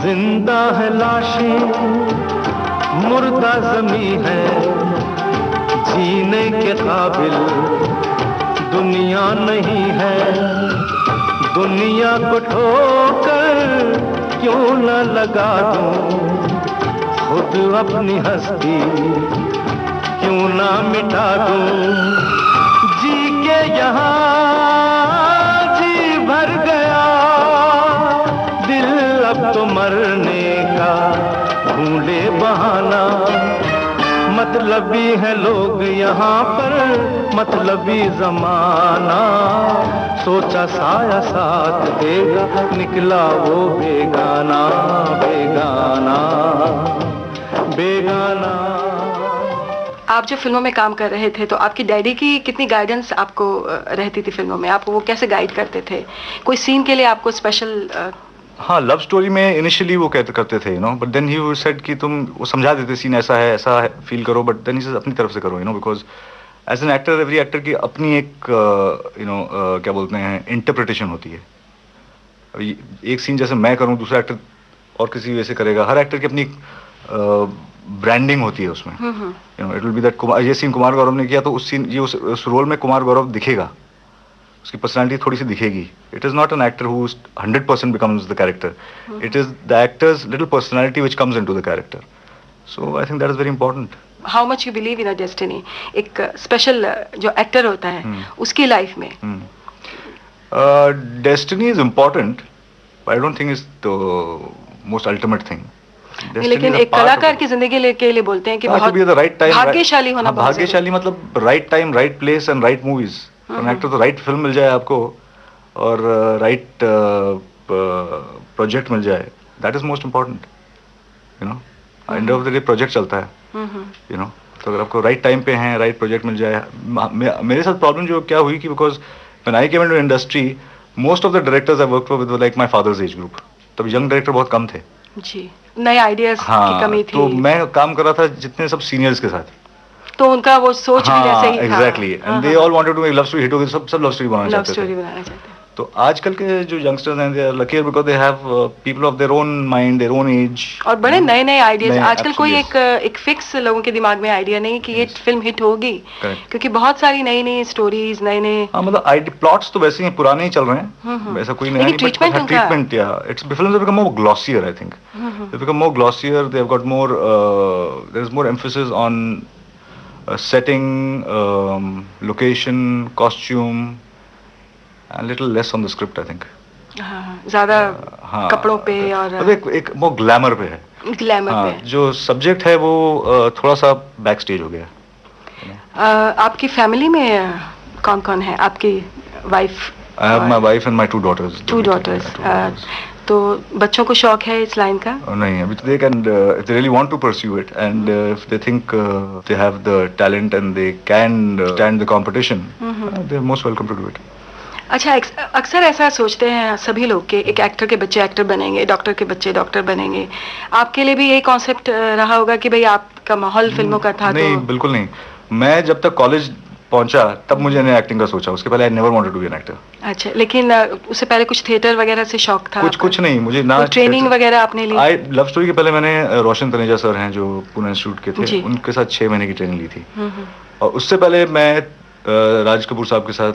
जिंदा है लाशें, मुर्दा जमी है, जीने के काबिल दुनिया नहीं है। दुनिया को ठोकर क्यों न लगा दूं, खुद अपनी हस्ती क्यों ना मिटा दूं। जी के यहाँ जी भर गया, दिल अब तो मरने का ढूंढे बहाना। मतलबी है लोग यहाँ पर, मतलबी जमाना। सोचा साया साथ देगा, निकला वो बेगाना, बेगाना, बेगाना। आप जब फिल्मों में काम कर रहे थे तो आपकी डैडी की कितनी गाइडेंस आपको रहती थी फिल्मों में? आपको वो कैसे गाइड करते थे? कोई सीन के लिए आपको स्पेशल? हाँ, लव स्टोरी में इनिशियली वो करते थे, बट देन ही सेड कि तुम वो समझा देते, सीन ऐसा है, ऐसा है, फील करो, बट देन ही अपनी तरफ से करो, because as an actor every actor की अपनी एक क्या बोलते हैं, इंटरप्रिटेशन होती है। अभी एक सीन जैसे मैं करूँ, दूसरा एक्टर और किसी वजह से करेगा। हर एक्टर की अपनी ब्रांडिंग होती है उसमें। इट विल बी दैट ये सीन कुमार गौरव ने किया तो उस सीन उस रोल में कुमार गौरव दिखेगा, उसकी पर्सनालिटी थोड़ी सी दिखेगी। It is not an actor who 100% becomes the character, it is the actors little personality which comes into the character. So I think that is very important. How much you believe in a destiny, एक special जो actor होता है उसकी life में? Destiny is important, I don't think is the most ultimate thing. लेकिन एक कलाकार की जिंदगी के लिए बोलते हैं कि बहुत भाग्यशाली होना, भाग्यशाली मतलब right time, right place and right movies. Actor तो राइट फिल्म मिल जाए आपको और राइट प्रोजेक्ट मिल जाए, that is most important, you know. End of the day project चलता है, यू नो। तो अगर आपको राइट टाइम पे हैं, राइट प्रोजेक्ट मिल जाए। मेरे साथ प्रॉब्लम जो क्या हुई कि because when I came into industry, most of the directors I worked with like my father's age group. तब यंग डायरेक्टर बहुत कम थे जी, नए आइडियाज की कमी थी। तो मैं काम कर रहा था जितने सब सीनियर्स के साथ, तो उनका वो सोच भी वैसे ही था। Exactly, and they all wanted to make love story hit हो गई, सब लव स्टोरी बनाना चाहते थे। तो आजकल के जो यंगस्टर्स हैं, they are lucky because they have people of their own mind, their own age, और बड़े नए नए आइडियाज। आजकल कोई एक फिक्स लोगों के दिमाग में आइडिया नहीं कि ये फिल्म हिट होगी, क्योंकि बहुत सारी नई नई स्टोरीज, नए नए मतलब प्लॉट्स तो वैसे ही पुराने ही चल रहे हैं, ऐसा कोई नहीं है। ट्रीटमेंट या its films have become more glossier, I think they become more glossier, they have got more, there is more emphasis on setting, location, costume, a little less on the script, I think. ज़्यादा कपड़ों पे और एक वो glamour पे है, पे जो सब्जेक्ट है वो थोड़ा सा बैक स्टेज हो गया। आपकी फैमिली में कौन कौन है? आपकी wife? I have my wife and my two daughters. Two daughters. तो बच्चों को शौक है इस लाइन का? नहीं, अभी तो they can, if they really want to pursue it and if they think they have the talent and they can stand the competition, they are most welcome to do it. अच्छा, अक्सर ऐसा सोचते हैं सभी लोग कि एक एक्टर के बच्चे एक्टर बनेंगे, डॉक्टर के बच्चे डॉक्टर बनेंगे। आपके लिए भी यही कॉन्सेप्ट रहा होगा कि भाई आपका माहौल फिल्मों का था? नहीं, बिल्कुल नहीं। मैं जब तक कॉलेज पहुंचा तब मुझे ने एक्टिंग का सोचा, उसके पहले I never wanted to be an actor. अच्छा, लेकिन उससे पहले कुछ थिएटर वगैरह से शौक था? कुछ नहीं, मुझे ना ट्रेनिंग वगैरह आपने ली? आई लव स्टोरी के पहले मैंने रोशन तनेजा सर हैं जो पुणे इंस्टीट्यूट के थे, उनके साथ 6 महीने की ट्रेनिंग ली थी। और उससे पहले मैं राज कपूर साहब के साथ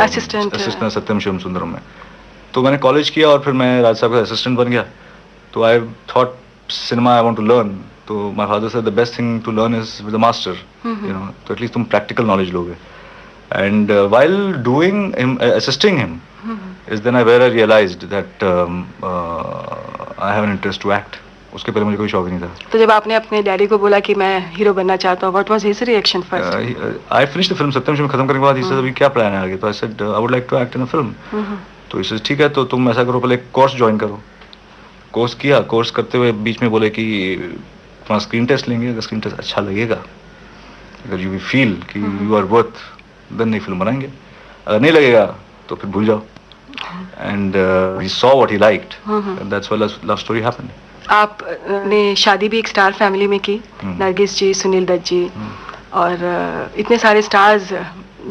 असिस्टेंट सत्यम शिवम सुंदरम में। तो मैंने कॉलेज किया और फिर मैं राज साहब का असिस्टेंट बन गया। तो I thought cinema I want to learn. तो my father said the best thing to learn is with a master, you know, तो एटलीस्ट तुम प्रैक्टिकल नॉलेज लोगे। And while doing him, assisting him, is then I realised that I have an interest to act. उसके पहले मुझे कोई शौक नहीं था। तो जब आपने अपने डैडी को बोला कि मैं हीरो बनना चाहता हूँ, what was his reaction first? I finished the film, Satyam Shivam खत्म करने के बाद ही सेड अभी क्या प्लान है आगे? तो I said I would like to act in a film. तो ही सेड ठीक है, तो तुम ऐसा करो, पहले कोर्स ज्वाइन करो। कोर्स किया, कोर्स करते हुए बीच में बोले कि तुम्हारा स्क्रीन टेस्ट लेंगे, अगर स्क्रीन टेस्ट अच्छा लगेगा, अगर यू फील कि यू आर वर्थ, देन नहीं फिल्म बनाएंगे, अगर नहीं लगेगा तो फिर भूल जाओ। And he saw what he liked and that's why love story happened. आपने शादी भी एक स्टार फैमिली में की, नरगिस जी, सुनील दत्त जी, और इतने सारे स्टार्स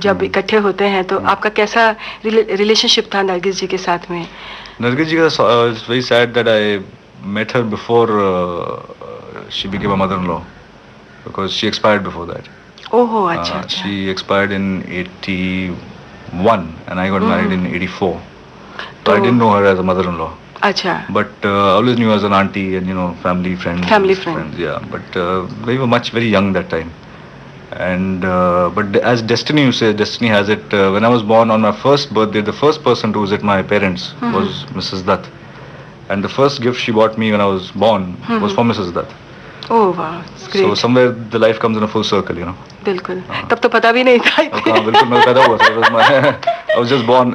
जब इकट्ठे होते हैं तो आपका कैसा रिलेशनशिप था नरगिस जी के साथ में? नरगिस जी का it's very sad that I met her before she became a mother-in-law because she expired before that. ओहो, अच्छा। She expired in 81 and I got married in 84। So I didn't know her as a mother-in-law. Acha. But I always knew her as an auntie and, you know, family friends. Yeah, but we were very young that time. And but as destiny, you say, destiny has it. When I was born on my first birthday, the first person to visit my parents was Mrs. Dutt. And the first gift she bought me when I was born was for Mrs. Dutt. Oh wow, it's great. So somewhere the life comes in a full circle, you know. बिल्कुल। तब तो पता भी नहीं था। हाँ, बिल्कुल, मैं पैदा हुआ था, I was just born.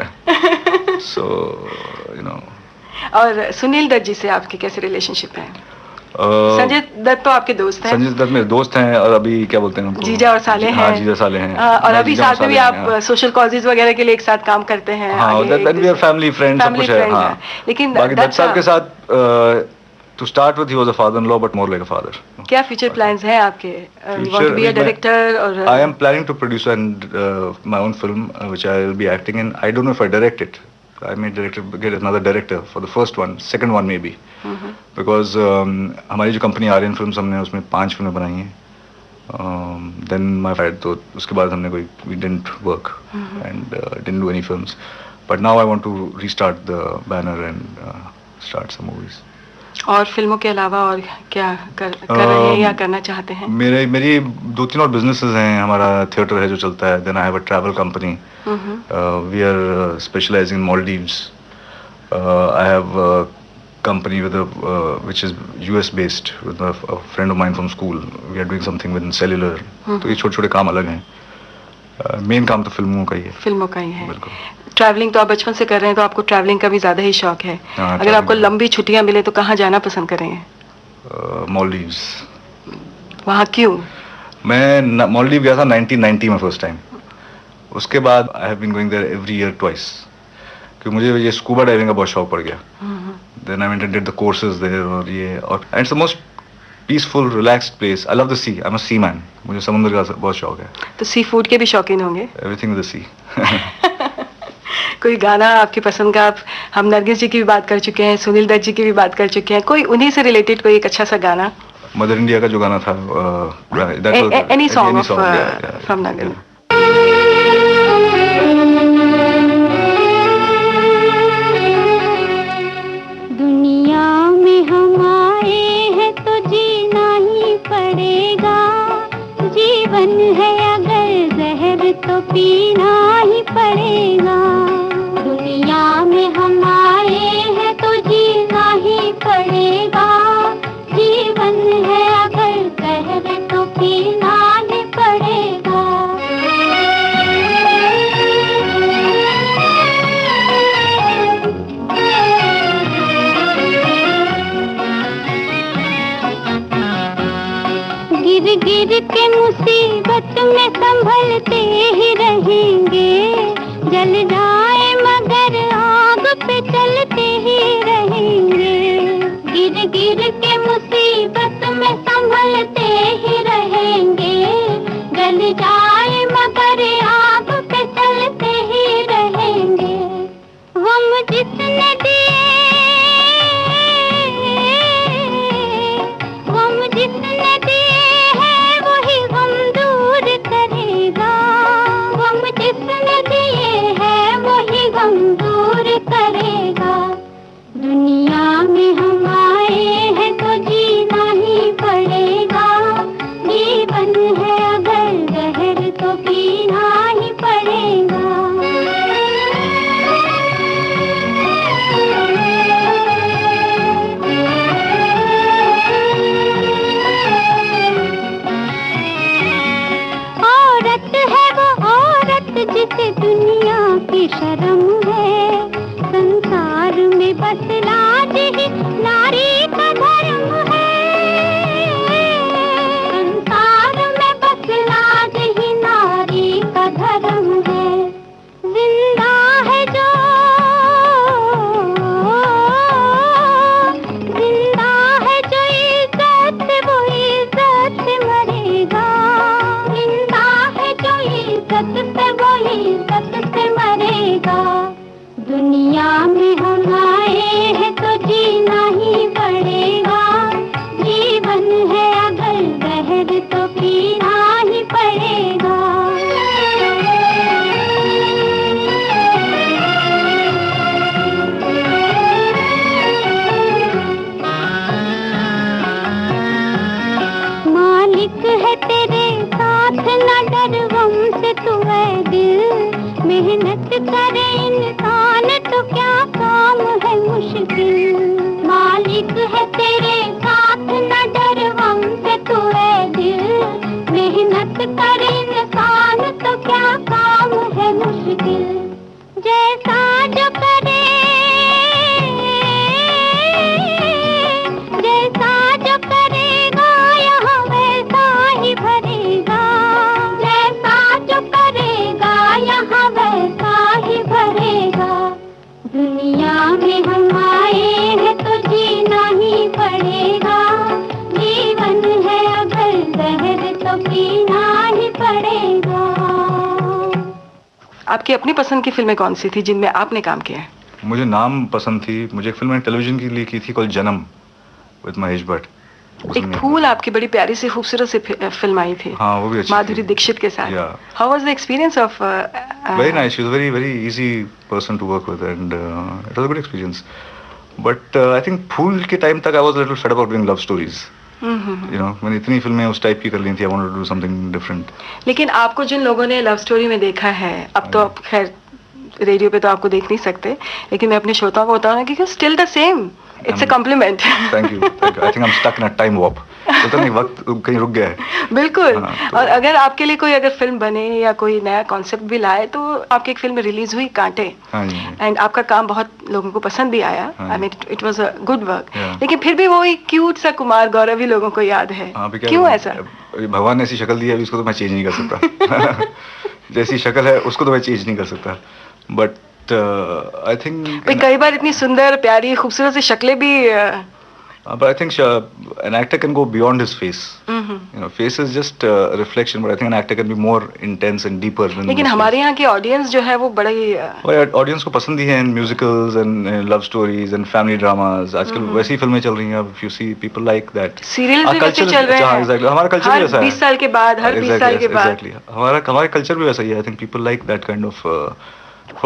So, you know. और सुनील दत्त जी से आपकी कैसे रिलेशनशिप है? संजय दत्त तो आपके दोस्त हैं? संजय दत्त मेरे दोस्त हैं और अभी क्या बोलते हैं उनको? जीजा और साले हैं। हाँ, जीजा साले हैं। और अभी साथ में भी आप सोशल कॉजेज वगैरह के लिए एक साथ काम करते हैं? हाँ, that we are family friends, सब कुछ है। हाँ, लेकिन बाकी दत्त साहब के साथ to start with he was a father-in-law but more like a father. क्या future plans हैं आपके? You want to be a director or? I am planning to produce my own film which I will be acting in. I don't know if I direct it. I may get another director for the first one, second one maybe. Because हमारी जो company Aryan films, हमने उसमें 5 फिल्में बनाई हैं। Then my friend, तो उसके बाद हमने कोई we didn't work and didn't do any films. But now I want to restart the banner and start some movies. और फिल्मों के अलावा और क्या कर रहे हैं या करना चाहते हैं? मेरी 2-3 और बिजनेसेस हैं. हमारा थिएटर है जो चलता है. Then I have a travel company. We are specialising in Maldives. I have company with which is US based with a friend of mine from school. We are doing something within cellular. तो ये छोटे-छोटे काम अलग हैं. Main काम तो फिल्मों का ही है. फिल्मों का ही है. बिल्कुल. ट्रैवलिंग तो आप बचपन से कर रहे हैं, तो आपको ट्रैवलिंग का भी ज्यादा ही शौक है. अगर आपको लंबी छुट्टियां मिले तो कहाँ जाना पसंद करेंगे? मालदीव्स. वहाँ क्यों? मैं मालदीव गया था 1990 में फर्स्ट टाइम. उसके बाद I have been going there every year twice. क्योंकि मुझे ये स्कूबा डाइविंग का बहुत शौक पड़ गया. Then I went and did the courses there and it's the most peaceful, relaxed place. I love the sea. I'm a seaman. मुझे समुद्र का बहुत शौक है. तो सी फूड के भी शौकीन होंगे? Everything with the sea. कोई गाना आपकी पसंद का? हम नरगिस जी की भी बात कर चुके हैं, सुनील दत्त जी की भी बात कर चुके हैं. कोई उन्हीं से रिलेटेड कोई एक अच्छा सा गाना? मदर इंडिया का जो गाना था. Any song from Nagin. तो पीना ही पड़ेगा. दुनिया में हम आए हैं तो जीना ही पड़ेगा. जीवन है अगर कहर तो पीना ही पड़ेगा. गिर गिर के मुसीबत में संभलते ही रहेंगे. जल जाए मगर आग पे चलते ही रहेंगे. गिर गिर के मुसीबत में संभलते ही रहेंगे. जल जाए मगर आग पे चलते ही रहेंगे. गम जिसने दिए, गम जिसने दिए जिसने दिए हैं वही गम दूर करेगा. दुनिया में हम आए हैं तो जीना ही पड़ेगा. जीवन है अगर जहर तो पीना ही पड़ेगा. जिसे दुनिया की शर्म है. संसार में बस लाज ही नारी का धर्म है. संसार में बस लाज ही नारी का धर्म है. जिंदा है जो, जिंदा है जो इज्जत वो इज्जत से मरेगा. जिंदा है जो इज्जत से वो इज्जत से मरेगा. दुनिया में हम आए हैं तो जीना ही पड़ेगा. जीवन है अगर जहर तो पीना ही पड़ेगा. मालिक है तेरे साथ न डर गम से तू है दिल. मेहनत करे इंसान तो क्या काम है मुश्किल. मालिक है तेरे साथ न डर गम से तू है दिल. मेहनत करे इंसान तो क्या काम है मुश्किल. जैसा जो करे, जैसा जो करेगा यहाँ वैसा ही भरेगा. जैसा जो करेगा यहाँ वैसा ही भरेगा. दुनिया में हम आए हैं तो जीना ही पड़ेगा. जीवन है अगर जहर तो पीना ही पड़ेगा. आपकी अपनी पसंद की फिल्में कौन सी थी जिनमें आपने काम किया है? मुझे नाम पसंद थी. मुझे एक फिल्म मैंने टेलीविजन के लिए की थी कॉल जन्म विद महेश भट्ट. एक फूल आपकी बड़ी प्यारी सी खूबसूरत सी फिल्म आई थी. हाँ, वो भी अच्छी माधुरी दीक्षित के साथ. How was the experience of? Very nice. She was very very easy person to work with and it was a good experience. But I think Phool के टाइम तक I was little fed about doing love stories, you know, मैंने इतनी फिल्में उस type की कर ली थी, I wanted to do something different. लेकिन आपको जिन लोगों ने लव स्टोरी में देखा है, अब तो आप खैर रेडियो पे तो आपको देख नहीं सकते, लेकिन मैं अपने श्रोताओं को बताऊं कि still the same, it's a compliment. Thank you. I think I am stuck in a time warp, पता नहीं वक्त कहीं रुक गया है। बिल्कुल। हाँ, तो और अगर आपके लिए कोई अगर फिल्म बने या कोई नया कॉन्सेप्ट भी लाए, तो आपकी एक फिल्म रिलीज हुई कांटे, हाँ जी, एंड आपका काम बहुत लोगों को पसंद भी आया, हाँ। I mean it was a good work, Yeah. लेकिन फिर भी वो एक क्यूट सा कुमार गौरव ही लोगों को याद है। हाँ, अभी क्या क्यों करूं? ऐसा? अभी भगवान ने ऐसी शक्ल दी है, अभी उसको तो मैं चेंज नहीं कर सकता। जैसी शक्ल है उसको तो मैं चेंज नहीं कर सकता, बट आई थिंक भाई कई बार इतनी सुंदर प्यारी खूबसूरत सी शक्लें भी but I think an actor can go beyond his face. You know, face is just a reflection, but I think an actor can be more intense and deeper than लेकिन his हमारे face. यहाँ की audience जो है वो बड़ा ही और audience को पसंद ही है इन musicals and love stories and family dramas, आजकल वैसी फिल्में चल रही हैं, if you see people like that. Serial भी वैसे चल रहे हैं। एग्जैक्टली, हमारा कल्चर हर भी वैसा है। 20 साल के बाद, हर 20 साल के बाद। एग्जैक्टली, हमारा कल्चर भी वैसा ही है। I think people like that kind of,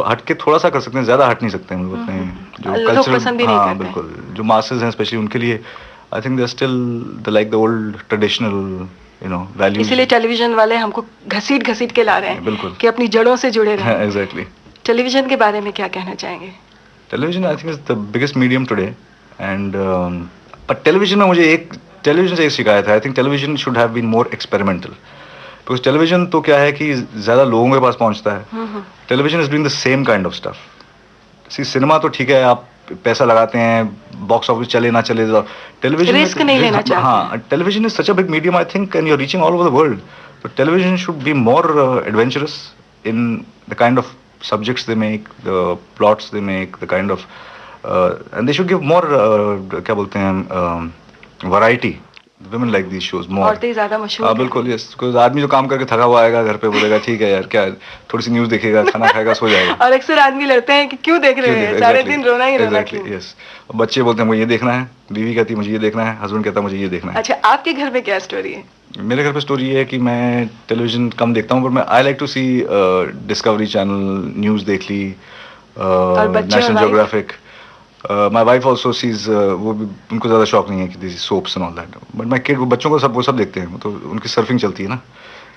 हट के थोड़ा सा कर सकते हैं, ज्यादा हट नहीं सकते हैं हम लोग अपने जो लोग कल्चर। पसंद भी नहीं हाँ करते। बिल्कुल, जो मासेस हैं स्पेशली उनके लिए I think they are still the like the old traditional, you know, values. इसीलिए टेलीविजन वाले हमको घसीट घसीट के ला रहे हैं, बिल्कुल। कि अपनी जड़ों से जुड़े रहें। एग्जैक्टली। टेलीविजन के बारे में क्या कहना चाहेंगे? Television I think is the biggest medium today, and पर टेलीविजन में मुझे टेलीविजन से एक शिकायत है। I think television should have been more experimental, because television तो क्या है कि ज्यादा लोगों के पास पहुंचता है। Television is doing the same kind of stuff. See cinema तो ठीक है, आप पैसा लगाते हैं, बॉक्स ऑफिस चले ना चले, टेलीविजन रिस्क नहीं लेना चाहते। हाँ, television is such a big medium I think, and you are reaching all over the world, तो television should be more adventurous in the kind of subjects they make, the plots they make, the kind of and they should give more क्या बोलते हैं variety. Women like these shows more. औरतें ज्यादा मशहूर हाँ हैं। बिल्कुल, यस। कोई आदमी जो काम करके थका हुआ आएगा घर पे, बोलेगा ठीक है यार, क्या थोड़ी सी न्यूज़ देखेगा, खाना खाएगा, सो जाएगा। और अक्सर आदमी लड़ते हैं कि क्यों देख रहे हैं, सारे दिन रोना ही रोना क्यों? Exactly, yes. बच्चे बोलते हैं मुझे ये देखना है, बीवी कहती है मुझे ये देखना है, हस्बैंड कहता है मुझे ये देखना है। अच्छा, आपके घर में क्या स्टोरी है? मेरे घर पे स्टोरी ये है कि मैं टेलीविजन कम देखता हूँ, पर मैं I like to see Discovery Channel, news देख ली, National Geographic. My wife also sees, वो भी, उनको ज़्यादा शौक नहीं है कि this soaps and all that, but my kid, बच्चों को वो सब देखते हैं, तो उनकी सर्फिंग चलती है ना,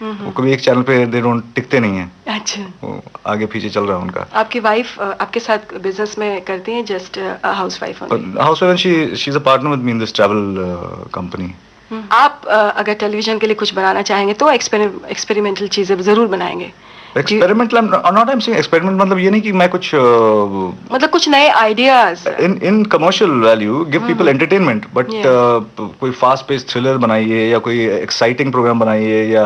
वो कभी एक चैनल पे दे डोंट टिकते नहीं हैं, अच्छा, वो आगे पीछे चल रहा है उनका। आपकी वाइफ आपके साथ बिजनेस में करती हैं, just housewife only? Housewife, she is a partner with me in this travel company. आप अगर टेलीविजन के लिए कुछ बनाना चाहेंगे तो एक्सपेरिमेंटल चीजें जरूर बनाएंगे? Experiment not, I am saying experiment, मतलब ये नहीं कि मैं कुछ मतलब कुछ नए ideas in commercial value give people entertainment, but कोई फास्ट पेस थ्रिलर बनाइए या कोई एक्साइटिंग प्रोग्राम बनाइए, या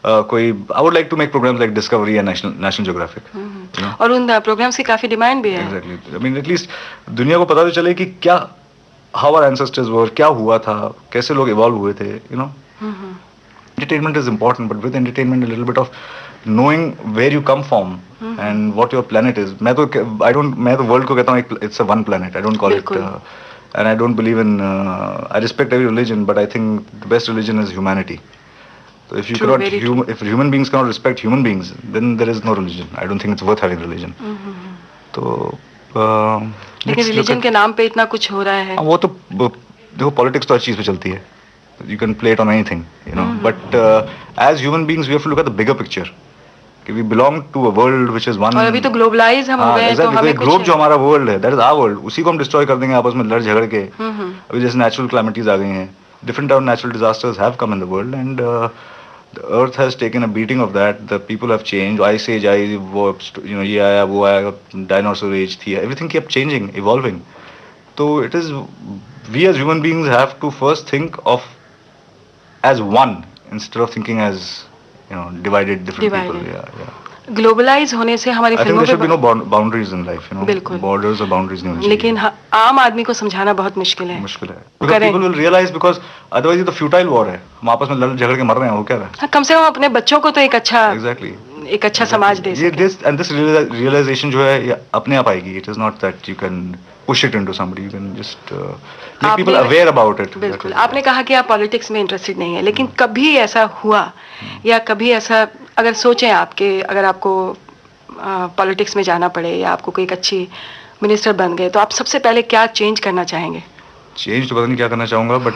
कोई, I would like to make programmes like Discovery or National Geographic. और उन प्रोग्राम्स की काफी डिमांड भी है। एग्जैक्टली, आई मीन एटलीस्ट दुनिया को पता तो चले कि क्या, हाउ आवर एंसेस्टर्स वर, क्या हुआ था, कैसे लोग इवॉल्व हुए थे, you know. Entertainment is important, but with entertainment a little bit of knowing where you come from and what your planet is. मैं तो world को कहता हूँ it's a one planet. I don't call it, and I don't believe in. I respect every religion, but I think the best religion is humanity. So if you True, cannot, if human beings cannot respect human beings, then there is no religion. I don't think it's worth having religion. तो लेकिन religion के नाम पे इतना कुछ हो रहा है। वो तो देखो, पॉलिटिक्स तो हर चीज पे चलती है, you can play it on anything, you know, but as human beings we have to look at the bigger picture, कि we belong to a world which is one, और अभी तो ग्लोबलाइज हम हो गए हैं, तो हमें कुछ ग्लोब जो हमारा वर्ल्ड है, that is our world, उसी को हम डिस्ट्रॉय कर देंगे आपस में लड़ झगड़ के। अभी जैसे नेचुरल क्लैमिटीज आ गई हैं, different type of natural disasters have come in the world, and the earth has taken a beating of that. The people have changed, ice age, you know, ये आया वो आया, dinosaur age थी, everything kept changing, evolving. So it is, we as human beings have to first think of as one instead of thinking as, you know, divided different people. Yeah. Globalise होने से हमारी I think फिल्मों there should be पे no boundaries in life, you know. बिल्कुल। Borders or boundaries नहीं होनी लेकिन आम आदमी को समझाना बहुत मुश्किल है। मुश्किल है, because people will realize, because otherwise ये तो futile war है, हम आपस में लड़ झगड़ के मर रहे हैं, वो क्या है? हाँ, कम से कम अपने बच्चों को तो एक अच्छा Exactly. एक अच्छा समाज दे ये सके। this realization जो है ये अपने आप आएगी. It is not that you can push it into somebody. You can just make people aware about it. बिल्कुल। आपने कहा कि आप पॉलिटिक्स में इंटरेस्टेड नहीं है, लेकिन कभी ऐसा हुआ, या कभी ऐसा अगर सोचें आपके, अगर आपको पॉलिटिक्स में जाना पड़े, या आपको कोई एक अच्छी मिनिस्टर बन गए, तो आप सबसे पहले क्या चेंज करना चाहेंगे? चेंज तो पता नहीं क्या करना चाहूँगा, but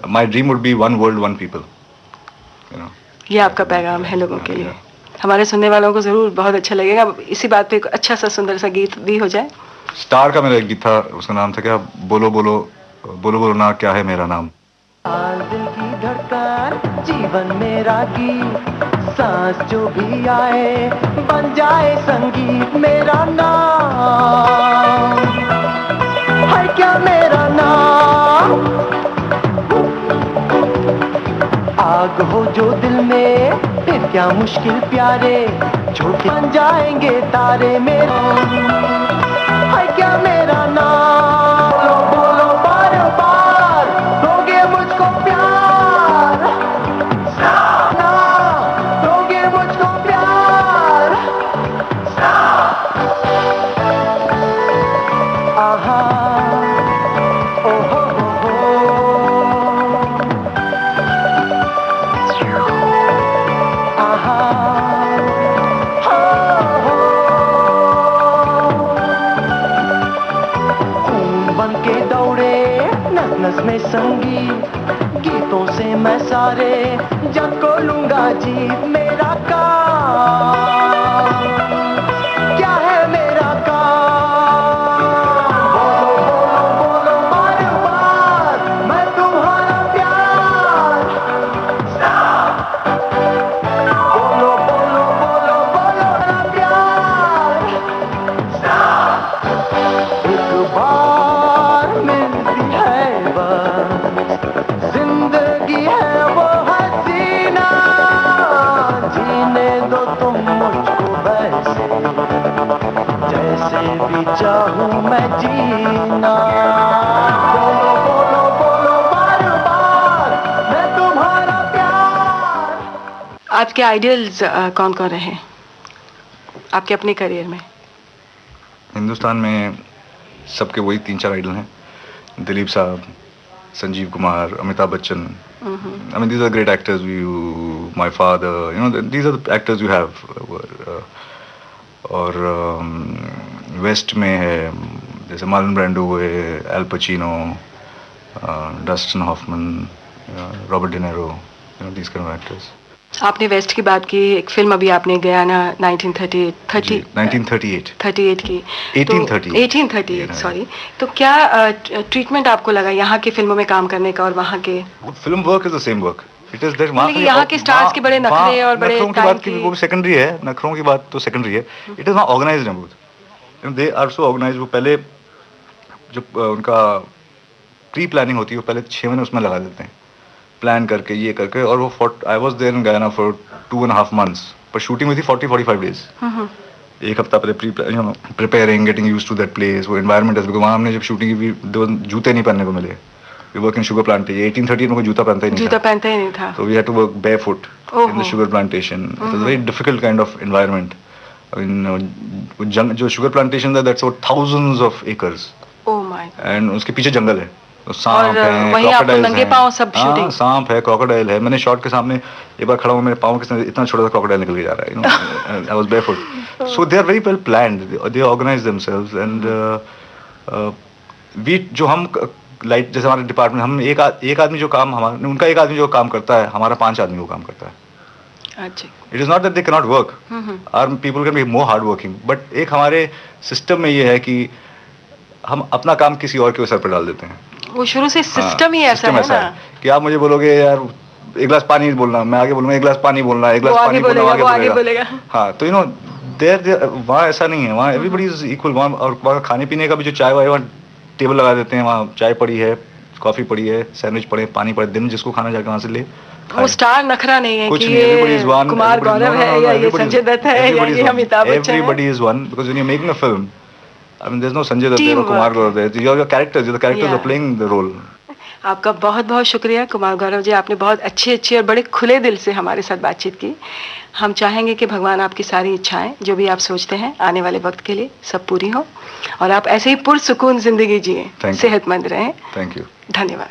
my dream would be one world one people, you know. ये आपका पैगाम है लोगों के लिए। हमारे सुनने वालों को जरूर बहुत अच्छा लगेगा। इसी बात पे एक अच्छा सा सुंदर सा गीत भी हो जाए। स्टार का मेरा एक गीत था, उसका नाम था क्या, बोलो बोलो बोलो बोलो ना क्या है मेरा नाम। दिल की धड़कन जीवन मेरा गीत, सांस जो भी आए बन जाए संगीत, मेरा नाम है क्या मेरा नाम। आग हो जो दिल में फिर क्या मुश्किल प्यारे, छोटे बन जाएंगे तारे, मेरा है क्या मेरा नाम। बोलो बोलो बार बार, दोगे मुझको प्यार ना, दोगे मुझको प्यार। आहा ओ हो आहा बन के दौड़े नस नस में संगीत, गीतों से मैं सारे जग को लूंगा जीत, मेरा काम क्या है मेरा काम। बोलो बोलो बोलो बार बार, मैं तुम्हारा प्यार। बोलो बोलो बोलो बोलो मेरा प्यार। एक बार मिलती है बस, जिंदगी है वो हसीना, जीने दो तुम मुझको वैसे, जैसे भी चाहूं मैं जीना। बोलो बोलो बोलो बार बार, मैं तुम्हारा प्यार। आपके आइडियल्स कौन कौन रहे आपके अपने करियर में? हिंदुस्तान में सबके वही 3-4 आइडल हैं, दिलीप साहब, Sanjeev Kumar, Amitabh Bachchan. I mean, these are great actors. My father, you know, these are the actors you have. और वेस्ट में है जैसे मार्लन ब्रांडो हुए, Al Pacino, Dustin Hoffman, Robert De Niro, you know, these kind of actors. आपने west की बात की, एक फिल्म अभी आपने गयाना 1938 की 1838 सॉरी। तो क्या ट्रीटमेंट आपको लगा यहाँ की फिल्मों में काम करने का और वहाँ के? Film work is the same work, it is that. यहाँ के स्टार्स के बड़े नखरे और बड़े नखरों की बात की वो सेकेंडरी है, नखरों की बात तो सेकेंडरी है। इट इज नॉट ऑर्गेनाइज्ड बहुत, दे आर सो ऑर्गेनाइज्ड। वो पहले जब उनका प्री प्लानिंग होती है, वो पहले 6 महीने उसमें लगा देते हैं प्लान करके, ये करके। और वो I was there in Guyana for 2.5 months, पर शूटिंग हुई थी 40-45 डेज। एक हफ्ता पहले preparing, getting used to that place, वो एनवायरनमेंट। वहाँ हमने जब शूटिंग की जूते नहीं पहनने को मिले। We work in sugar plantation. 1838 में कोई जूता पहनता ही नहीं था। तो we had to work barefoot in the sugar plantation. It was very difficult kind of environment. I mean जो शुगर प्लांटेशन है, that's about thousands of acres। Oh my. And उसके पीछे जंगल है, तो सांप है, नंगे पांव सब शूटिंग। सांप है, क्रोकोडाइल है। मैंने शॉट के सामने एक बार खड़ा हूँ, मेरे पाँव के इतना छोटा सा क्रोकोडाइल निकल के जा रहा है, you know. I was barefoot. So they are very well planned, they organise themselves. And we जो हम लाइट जैसे हमारे डिपार्टमेंट, हम एक आदमी जो काम हमारा, उनका एक आदमी जो काम करता है, हमारा 5 आदमी वो काम करता है। अच्छा। It is not that they can not work, our people can be more hard working, but एक हमारे सिस्टम में ये है कि हम अपना काम किसी और के सर पर डाल देते हैं। वो शुरू से सिस्टम ही ऐसा है ना कि आप मुझे बोलोगे यार एक गिलास पानी बोलना, मैं आगे बोलूंगा एक गिलास पानी बोलना, एक गिलास पानी बोलना, आगे बोलेगा। हाँ, तो यू नो देयर वहाँ ऐसा नहीं है, वहाँ एवरीबडी इज इक्वल। वहाँ और वहाँ खाने पीने का भी जो चाय वाय वहाँ टेबल लगा देते हैं, वहाँ चाय पड़ी है, कॉफी पड़ी है, सैंडविच पड़े, पानी पड़े, दिन जिसको खाना जाके वहाँ से ले। वो स्टार नखरा नहीं है कुछ कि नहीं, ये कुमार गौरव है या ये संजय दत्त है या ये अमिताभ बच्चन है। Everybody is one because when you're making a film, I mean, there's no Sanjay Dutt there or Kumar Gaurav there. You're the characters are playing the role. आपका बहुत बहुत शुक्रिया कुमार गौरव जी, आपने बहुत अच्छी और बड़े खुले दिल से हमारे साथ बातचीत की। हम चाहेंगे कि भगवान आपकी सारी इच्छाएं जो भी आप सोचते हैं आने वाले वक्त के लिए सब पूरी हो और आप ऐसे ही पुरसुकून जिंदगी जिए, सेहतमंद रहें। थैंक यू, धन्यवाद।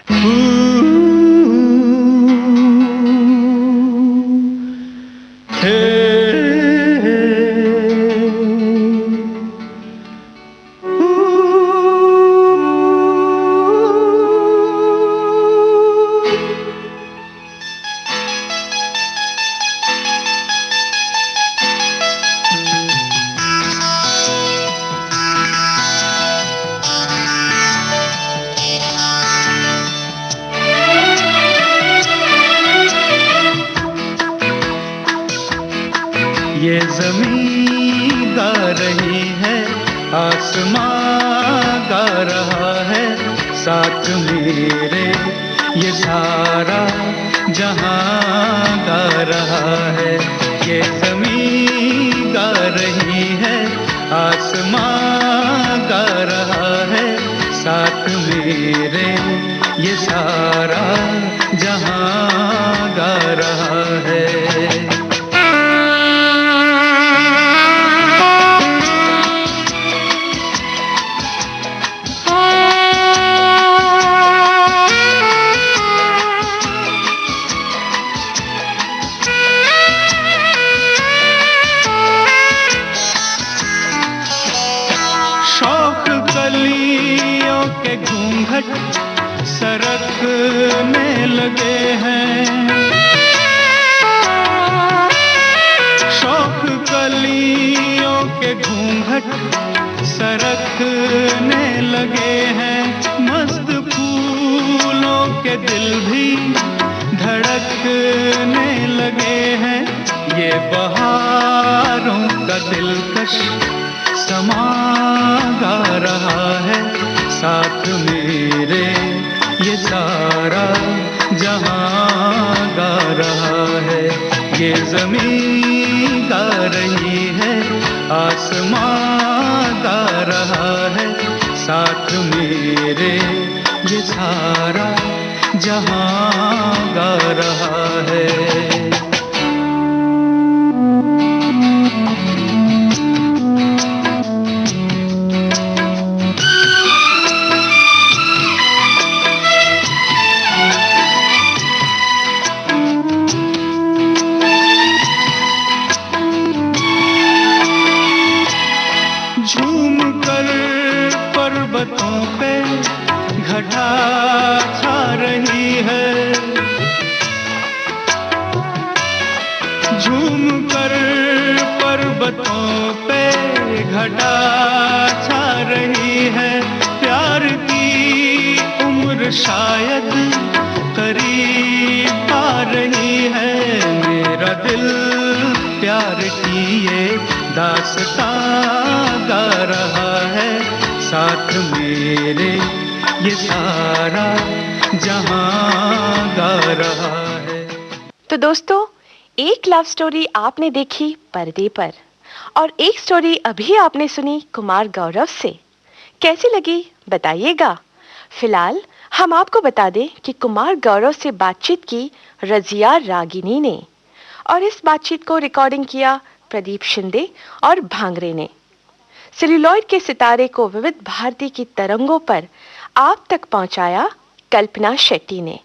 ये ज़मीं गा रही है, आसमां गा रहा है, साथ मेरे ये सारा जहां गा रहा है। ये ज़मीं गा रही है, आसमां गा रहा है, साथ मेरे ये सारा जहां गा रहा है। शौक कलियों के घूंघट सरकने लगे हैं, शौक कलियों के घूंघट सरकने लगे हैं, मस्त फूलों के दिल भी धड़कने लगे हैं। ये बहारों का दिलकश समा गा रहा है, साथ मेरे ये सारा जहां गा रहा है। ये ज़मीं गा रही है, आसमां गा रहा है, साथ मेरे ये सारा जहां गा रहा है। झूम कर पर्वतों पे घटा छा रही है, झूम कर पर्वतों पे घटा छा रही है। प्यार की उम्र शायद करीब आ रही है, मेरा दिल प्यार की ये दास्तां गा रहा है, साथ मेरे ये सारा जहां गा रहा है। तो दोस्तों, एक लव स्टोरी आपने देखी पर्दे पर और एक स्टोरी अभी आपने सुनी कुमार गौरव से। कैसी लगी बताइएगा। फिलहाल हम आपको बता दें कि कुमार गौरव से बातचीत की रजिया रागिनी ने, और इस बातचीत को रिकॉर्डिंग किया प्रदीप शिंदे और भांगरे ने। सेल्यूलॉइड के सितारे को विविध भारती की तरंगों पर आप तक पहुंचाया कल्पना शेट्टी ने।